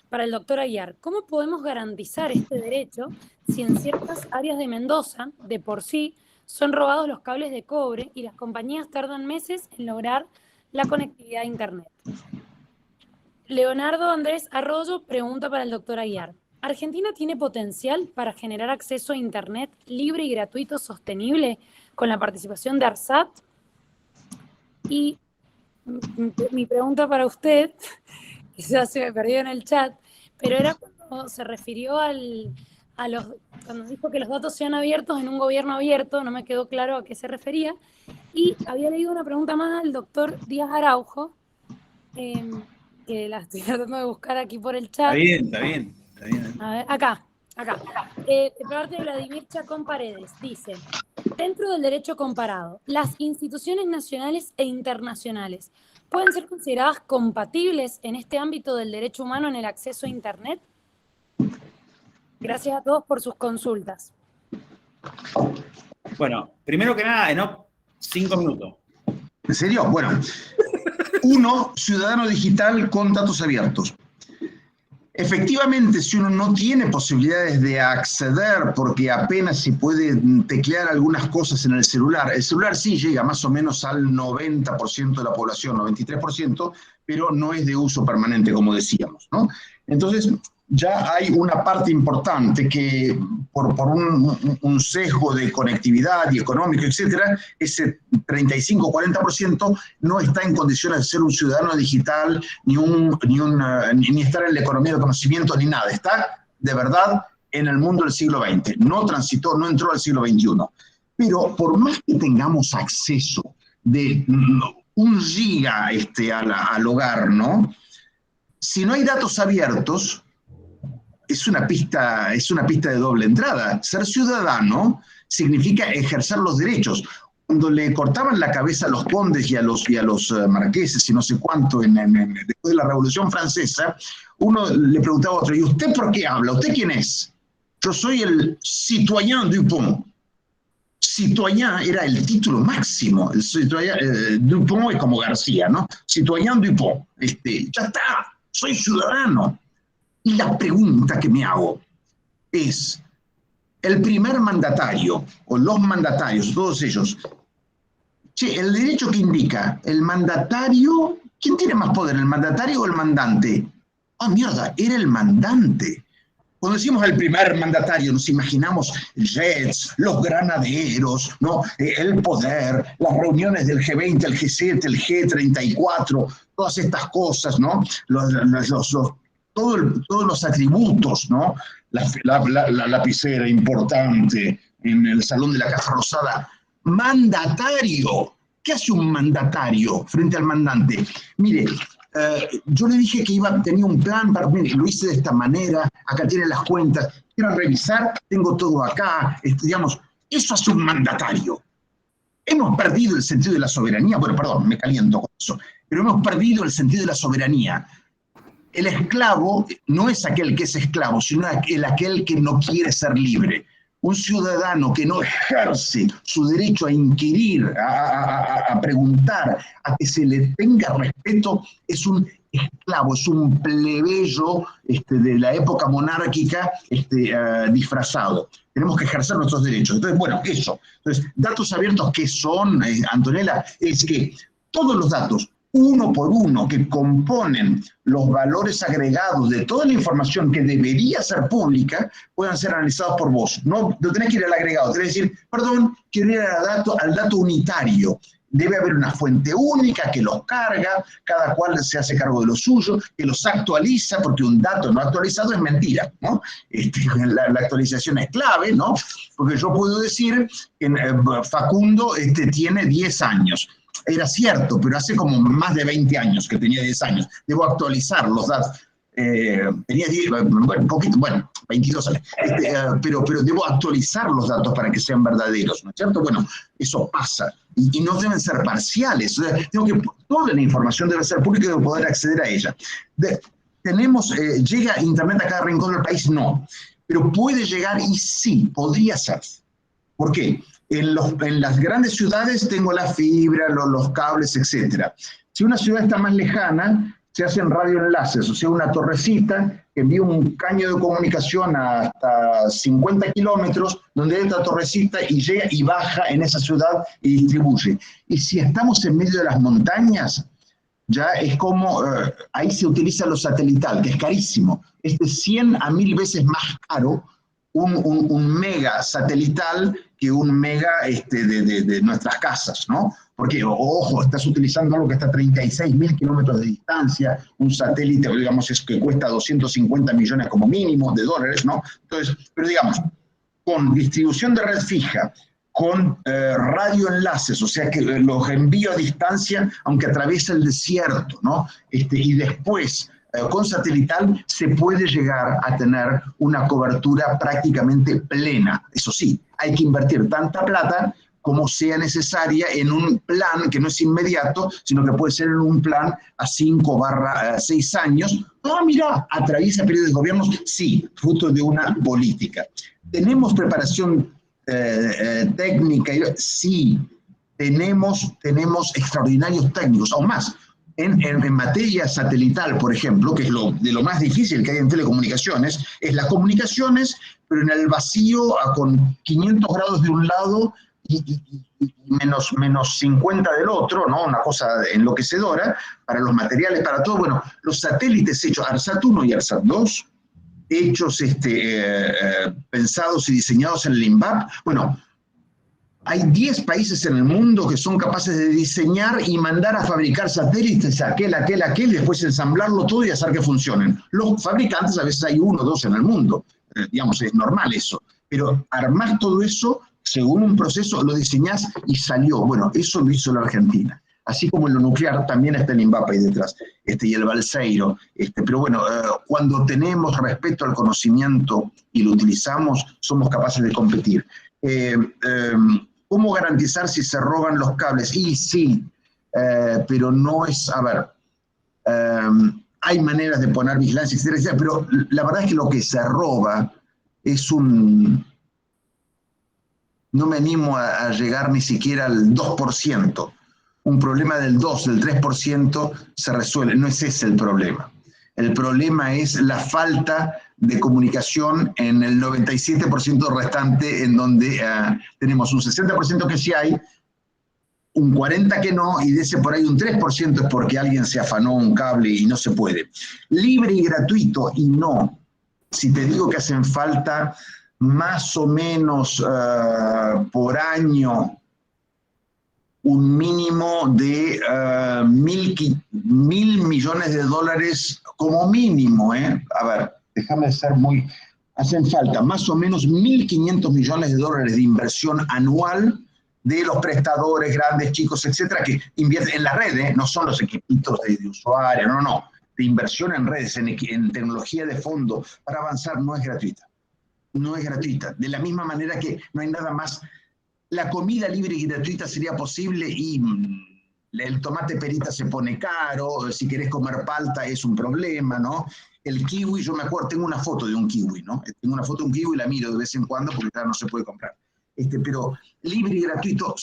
para el doctor Aguiar, ¿cómo podemos garantizar este derecho si en ciertas áreas de Mendoza, de por sí, son robados los cables de cobre y las compañías tardan meses en lograr la conectividad a Internet? Leonardo Andrés Arroyo pregunta para el doctor Aguiar, ¿Argentina tiene potencial para generar acceso a Internet libre y gratuito sostenible con la participación de ARSAT? Y mi pregunta para usted, quizás se me perdió en el chat, pero era cuando se refirió cuando dijo que los datos sean abiertos en un gobierno abierto, no me quedó claro a qué se refería, y había leído una pregunta más al doctor Díaz Araujo, que la estoy tratando de buscar aquí por el chat. Está bien. A ver, acá. De parte de Vladimir Chacón Paredes, dice, dentro del derecho comparado, las instituciones nacionales e internacionales ¿pueden ser consideradas compatibles en este ámbito del derecho humano en el acceso a Internet? Gracias a todos por sus consultas. Bueno, primero que nada, Enoc, 5 minutos. ¿En serio? Bueno, 1, ciudadano digital con datos abiertos. Efectivamente, si uno no tiene posibilidades de acceder porque apenas se puede teclear algunas cosas en el celular sí llega más o menos al 90% de la población, 93%, pero no es de uso permanente, como decíamos, ¿no? Entonces, ya hay una parte importante que por un sesgo de conectividad y económico, etcétera, ese 35-40% no está en condiciones de ser un ciudadano digital, ni estar en la economía del conocimiento, ni nada. Está, de verdad, en el mundo del siglo XX. No transitó, no entró al siglo XXI. Pero por más que tengamos acceso de 1 giga al hogar, ¿no? Si no hay datos abiertos, es una pista de doble entrada. Ser ciudadano significa ejercer los derechos. Cuando le cortaban la cabeza a los condes y a los marqueses y no sé cuánto después de la Revolución Francesa, uno le preguntaba a otro, ¿y usted por qué habla? ¿Usted quién es? Yo soy el citoyen Dupont. Citoyen era el título máximo. El citoyen, Dupont es como García, ¿no? Citoyen Dupont. Ya está, soy ciudadano. Y la pregunta que me hago es, el primer mandatario, o los mandatarios, todos ellos, el derecho que indica el mandatario, ¿quién tiene más poder, el mandatario o el mandante? Ah, mierda, era el mandante. Cuando decimos el primer mandatario, nos imaginamos jets, los granaderos, ¿no? El poder, las reuniones del G20, el G7, el G34, todas estas cosas, ¿no? Todos los atributos, ¿no? La lapicera importante en el Salón de la Casa Rosada. Mandatario. ¿Qué hace un mandatario frente al mandante? Mire, yo le dije que tenía un plan, lo hice de esta manera, acá tiene las cuentas, quiero revisar, tengo todo acá, digamos, eso hace un mandatario. Hemos perdido el sentido de la soberanía, bueno, perdón, me caliento con eso, pero hemos perdido el sentido de la soberanía. El esclavo no es aquel que es esclavo, sino aquel que no quiere ser libre. Un ciudadano que no ejerce su derecho a inquirir, a preguntar, a que se le tenga respeto, es un esclavo, es un plebeyo de la época monárquica disfrazado. Tenemos que ejercer nuestros derechos. Entonces, bueno, eso. Entonces, datos abiertos, ¿qué son, Antonella? Es que todos los datos, uno por uno, que componen los valores agregados de toda la información que debería ser pública, puedan ser analizados por vos. No tenés que ir al agregado, tenés que decir, perdón, quiero ir al dato unitario. Debe haber una fuente única que los carga, cada cual se hace cargo de lo suyo, que los actualiza, porque un dato no actualizado es mentira, ¿no? La actualización es clave, ¿no? Porque yo puedo decir que Facundo tiene 10 años. Era cierto, pero hace como más de 20 años que tenía 10 años. Debo actualizar los datos. Tenía 10, bueno, un poquito, bueno, 22 años. Pero debo actualizar los datos para que sean verdaderos, ¿no es cierto? Bueno, eso pasa. Y no deben ser parciales. O sea, toda la información debe ser pública y debo poder acceder a ella. ¿Llega Internet a cada rincón del país? No. Pero puede llegar y sí, podría ser. ¿Por qué? En las grandes ciudades tengo la fibra, los cables, etc. Si una ciudad está más lejana, se hacen radioenlaces, o sea, una torrecita que envía un caño de comunicación hasta 50 kilómetros, donde hay otra torrecita y llega y baja en esa ciudad y distribuye. Y si estamos en medio de las montañas, ya es como, ahí se utiliza lo satelital, que es carísimo. 100 a 1000 veces más caro un mega satelital que un mega de nuestras casas, ¿no? Porque, ojo, estás utilizando algo que está a 36.000 kilómetros de distancia, un satélite, digamos, que cuesta 250 millones como mínimo de dólares, ¿no? Entonces, pero digamos, con distribución de red fija, con radioenlaces, o sea que los envío a distancia, aunque atraviesa el desierto, ¿no? Y después, con satelital, se puede llegar a tener una cobertura prácticamente plena. Eso sí, hay que invertir tanta plata como sea necesaria en un plan que no es inmediato, sino que puede ser en un plan a 5/6 años. Ah, mira, atraviesa periodos de gobiernos, sí, fruto de una política. Tenemos preparación técnica, sí, tenemos extraordinarios técnicos, aún más. En materia satelital, por ejemplo, que es de lo más difícil que hay en telecomunicaciones, es las comunicaciones, pero en el vacío con 500 grados de un lado y menos 50 del otro, ¿no? Una cosa enloquecedora para los materiales, para todo. Bueno, los satélites hechos, ARSAT 1 y ARSAT 2, hechos, pensados y diseñados en el INVAP, bueno, hay 10 países en el mundo que son capaces de diseñar y mandar a fabricar satélites, aquel, y después ensamblarlo todo y hacer que funcionen. Los fabricantes, a veces hay 1 o 2 en el mundo, digamos, es normal eso. Pero armar todo eso, según un proceso, lo diseñás y salió. Bueno, eso lo hizo la Argentina. Así como en lo nuclear también está el INVAP ahí detrás, y el Balseiro. Pero bueno, cuando tenemos respeto al conocimiento y lo utilizamos, somos capaces de competir. ¿Cómo garantizar si se roban los cables? Y sí, pero no es, a ver, hay maneras de poner vigilancia, etcétera, pero la verdad es que lo que se roba es no me animo a llegar ni siquiera al 2%. Un problema del 2, del 3% se resuelve, no es ese el problema. El problema es la falta de comunicación en el 97% restante, en donde tenemos un 60% que sí hay, un 40% que no, y de ese por ahí un 3% es porque alguien se afanó un cable y no se puede. Libre y gratuito, y no. Si te digo que hacen falta más o menos por año un mínimo de $1.000 millones como mínimo, A ver, déjame ser hacen falta más o menos $1.500 millones de inversión anual de los prestadores, grandes, chicos, etcétera, que invierten en la red, no son los equipitos de usuario, no, de inversión en redes, en tecnología de fondo, para avanzar, no es gratuita. No es gratuita. De la misma manera que no hay nada más. La comida libre y gratuita sería posible y el tomate perita se pone caro, si querés comer palta es un problema, ¿no? El kiwi, yo me acuerdo, tengo una foto de un kiwi, ¿no? Tengo una foto de un kiwi y la miro de vez en cuando porque ya no se puede comprar. Pero libre y gratuito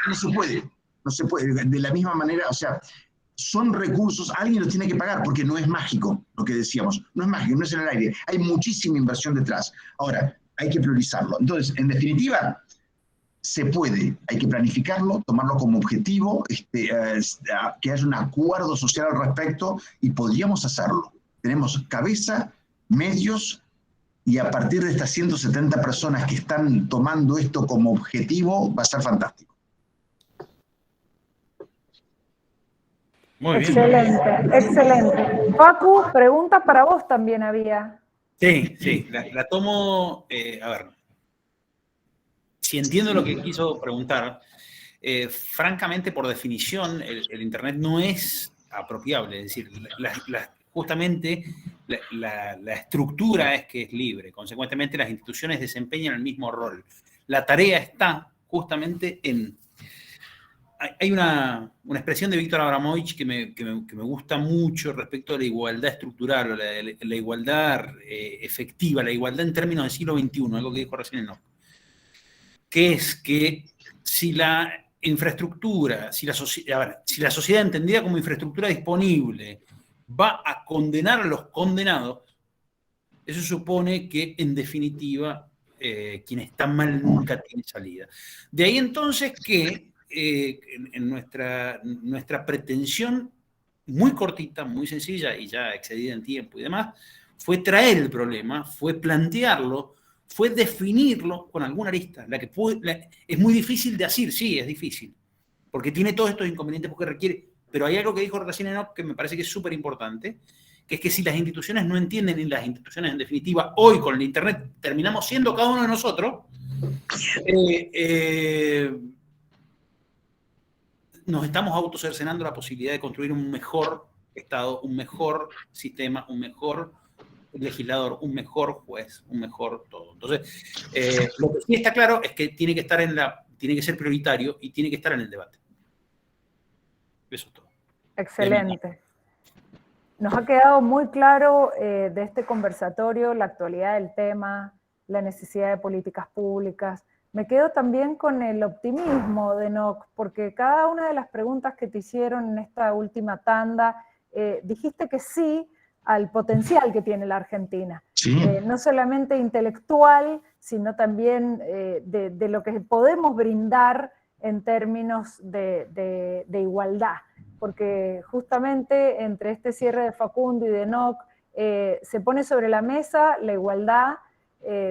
no se puede. De la misma manera, o sea, son recursos, alguien los tiene que pagar porque no es mágico, lo que decíamos, no es mágico, no es en el aire, hay muchísima inversión detrás. Ahora, hay que priorizarlo. Entonces, en definitiva, se puede, hay que planificarlo, tomarlo como objetivo, que haya un acuerdo social al respecto y podríamos hacerlo. Tenemos cabeza, medios y a partir de estas 170 personas que están tomando esto como objetivo, va a ser fantástico. Muy bien. Excelente. Facu, pregunta para vos también había. Sí, la tomo, a ver. Si entiendo lo que quiso preguntar, francamente, por definición, el Internet no es apropiable. Es decir, justamente la estructura es que es libre. Consecuentemente, las instituciones desempeñan el mismo rol. La tarea está justamente en... Hay una expresión de Víctor Abramovich que me gusta mucho respecto a la igualdad estructural, o la igualdad efectiva, la igualdad en términos del siglo XXI, algo que dijo recién Enoch. Que es que si la infraestructura, si la sociedad entendida como infraestructura disponible va a condenar a los condenados, eso supone que, en definitiva, quien está mal nunca tiene salida. De ahí entonces que en nuestra pretensión muy cortita, muy sencilla y ya excedida en tiempo y demás, fue traer el problema, fue plantearlo, fue definirlo con alguna arista. Es muy difícil de decir, sí, es difícil, porque tiene todos estos inconvenientes, porque requiere, pero hay algo que dijo recién Enoch que me parece que es súper importante, que es que si las instituciones no entienden, y las instituciones en definitiva, hoy con el Internet terminamos siendo cada uno de nosotros, nos estamos autocercenando la posibilidad de construir un mejor Estado, un mejor sistema, un mejor legislador, un mejor juez, un mejor todo. Entonces, lo que sí está claro es que tiene que ser prioritario y tiene que estar en el debate. Eso es todo. Excelente. Nos ha quedado muy claro de este conversatorio la actualidad del tema, la necesidad de políticas públicas, me quedo también con el optimismo de Enoc, porque cada una de las preguntas que te hicieron en esta última tanda, dijiste que sí al potencial que tiene la Argentina. Sí. No solamente intelectual, sino también de lo que podemos brindar en términos de igualdad. Porque justamente entre este cierre de Facundo y de Enoc, se pone sobre la mesa la igualdad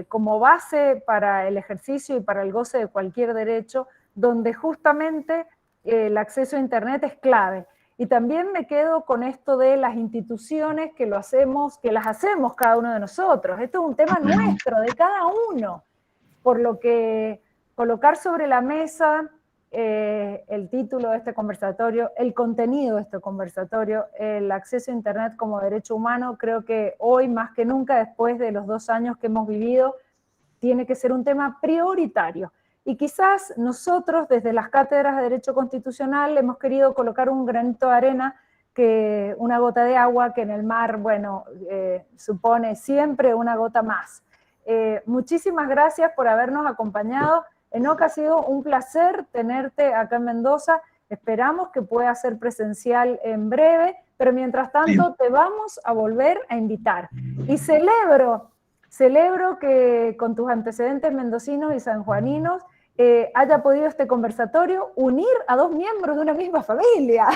como base para el ejercicio y para el goce de cualquier derecho, donde justamente el acceso a Internet es clave. Y también me quedo con esto de las instituciones que las hacemos cada uno de nosotros. Esto es un tema nuestro, de cada uno. Por lo que colocar sobre la mesa el título de este conversatorio, el contenido de este conversatorio, el acceso a Internet como derecho humano, creo que hoy más que nunca, después de los 2 años que hemos vivido, tiene que ser un tema prioritario. Y quizás nosotros, desde las cátedras de Derecho Constitucional, hemos querido colocar un granito de arena, que una gota de agua que en el mar, bueno, supone siempre una gota más. Muchísimas gracias por habernos acompañado. Enoc, ha sido un placer tenerte acá en Mendoza. Esperamos que pueda ser presencial en breve, pero mientras tanto te vamos a volver a invitar. Y celebro que con tus antecedentes mendocinos y sanjuaninos haya podido este conversatorio unir a 2 miembros de una misma familia.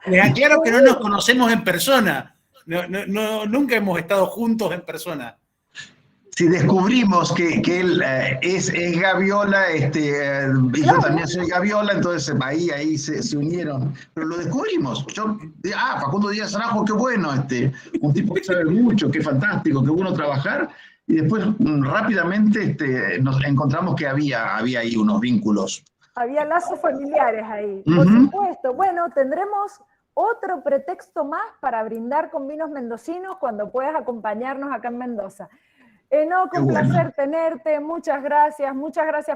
Les aclaro que no nos conocemos en persona. Nunca hemos estado juntos en persona. Si descubrimos que él es Gaviola, y yo también soy Gaviola, entonces ahí se unieron. Pero lo descubrimos. Facundo Díaz Arajo, qué bueno, un tipo que sabe mucho, qué fantástico, qué bueno trabajar. Y después rápidamente nos encontramos que había ahí unos vínculos. Había lazos familiares ahí, por supuesto. Bueno, tendremos otro pretexto más para brindar con vinos mendocinos cuando puedas acompañarnos acá en Mendoza. Enoc, un placer tenerte, muchas gracias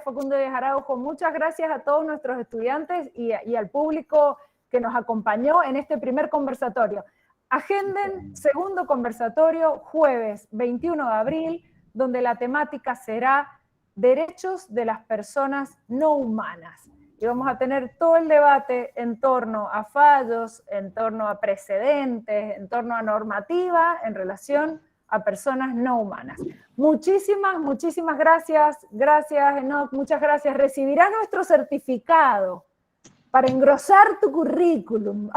Facundo Díaz Araujo, muchas gracias a todos nuestros estudiantes y al público que nos acompañó en este primer conversatorio. Agenden segundo conversatorio, jueves 21 de abril, donde la temática será derechos de las personas no humanas. Y vamos a tener todo el debate en torno a fallos, en torno a precedentes, en torno a normativa en relación a personas no humanas. Muchísimas gracias. Gracias, Enoc, muchas gracias. Recibirás nuestro certificado para engrosar tu currículum.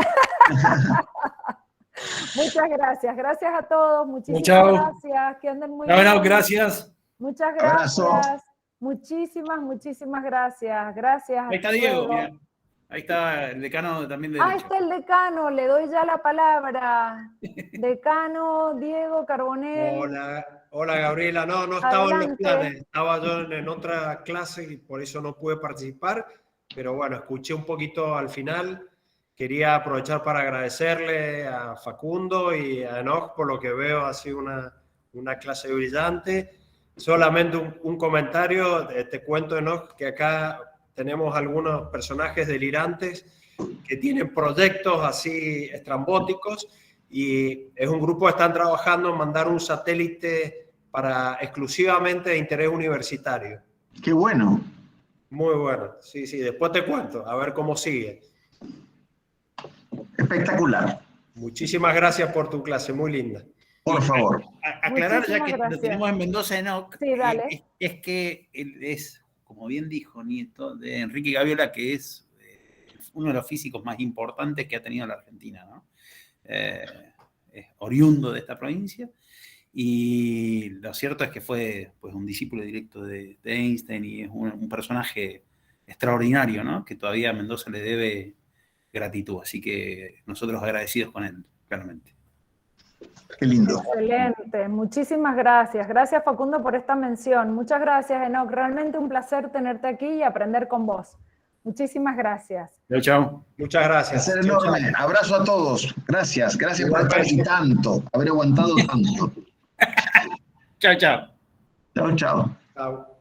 Muchas gracias. Gracias a todos. Muchísimas gracias. Que anden muy bien. Gracias. Muchas gracias. Abrazo. Muchísimas gracias. Gracias. Ahí está Diego, mira. Ahí está el decano también de Derecho. Está el decano, le doy ya la palabra. Decano Diego Carbonell. Hola Gabriela, no estaba en los planes, estaba yo en otra clase y por eso no pude participar, pero bueno, escuché un poquito al final. Quería aprovechar para agradecerle a Facundo y a Enoc, por lo que veo ha sido una clase brillante. Solamente un comentario, te cuento, Enoc, que acá tenemos algunos personajes delirantes que tienen proyectos así estrambóticos y es un grupo que están trabajando en mandar un satélite exclusivamente de interés universitario. ¡Qué bueno! Muy bueno, sí, después te cuento, a ver cómo sigue. Espectacular. Muchísimas gracias por tu clase, muy linda. Por favor. Aclarar, ya que lo tenemos en Mendoza, Enoc, sí, dale. Es que él es, como bien dijo, nieto de Enrique Gaviola, que es uno de los físicos más importantes que ha tenido la Argentina, ¿no? Es oriundo de esta provincia, y lo cierto es que fue pues, un discípulo directo de Einstein y es un personaje extraordinario, ¿no? Que todavía a Mendoza le debe gratitud, así que nosotros agradecidos con él, claramente. Qué lindo. Excelente, muchísimas gracias. Gracias, Facundo, por esta mención. Muchas gracias, Enoc. Realmente un placer tenerte aquí y aprender con vos. Muchísimas gracias. Chao. Muchas gracias. Placer enorme. Abrazo a todos. Gracias por estar y tanto, haber aguantado tanto. Chao. Chao. Chao.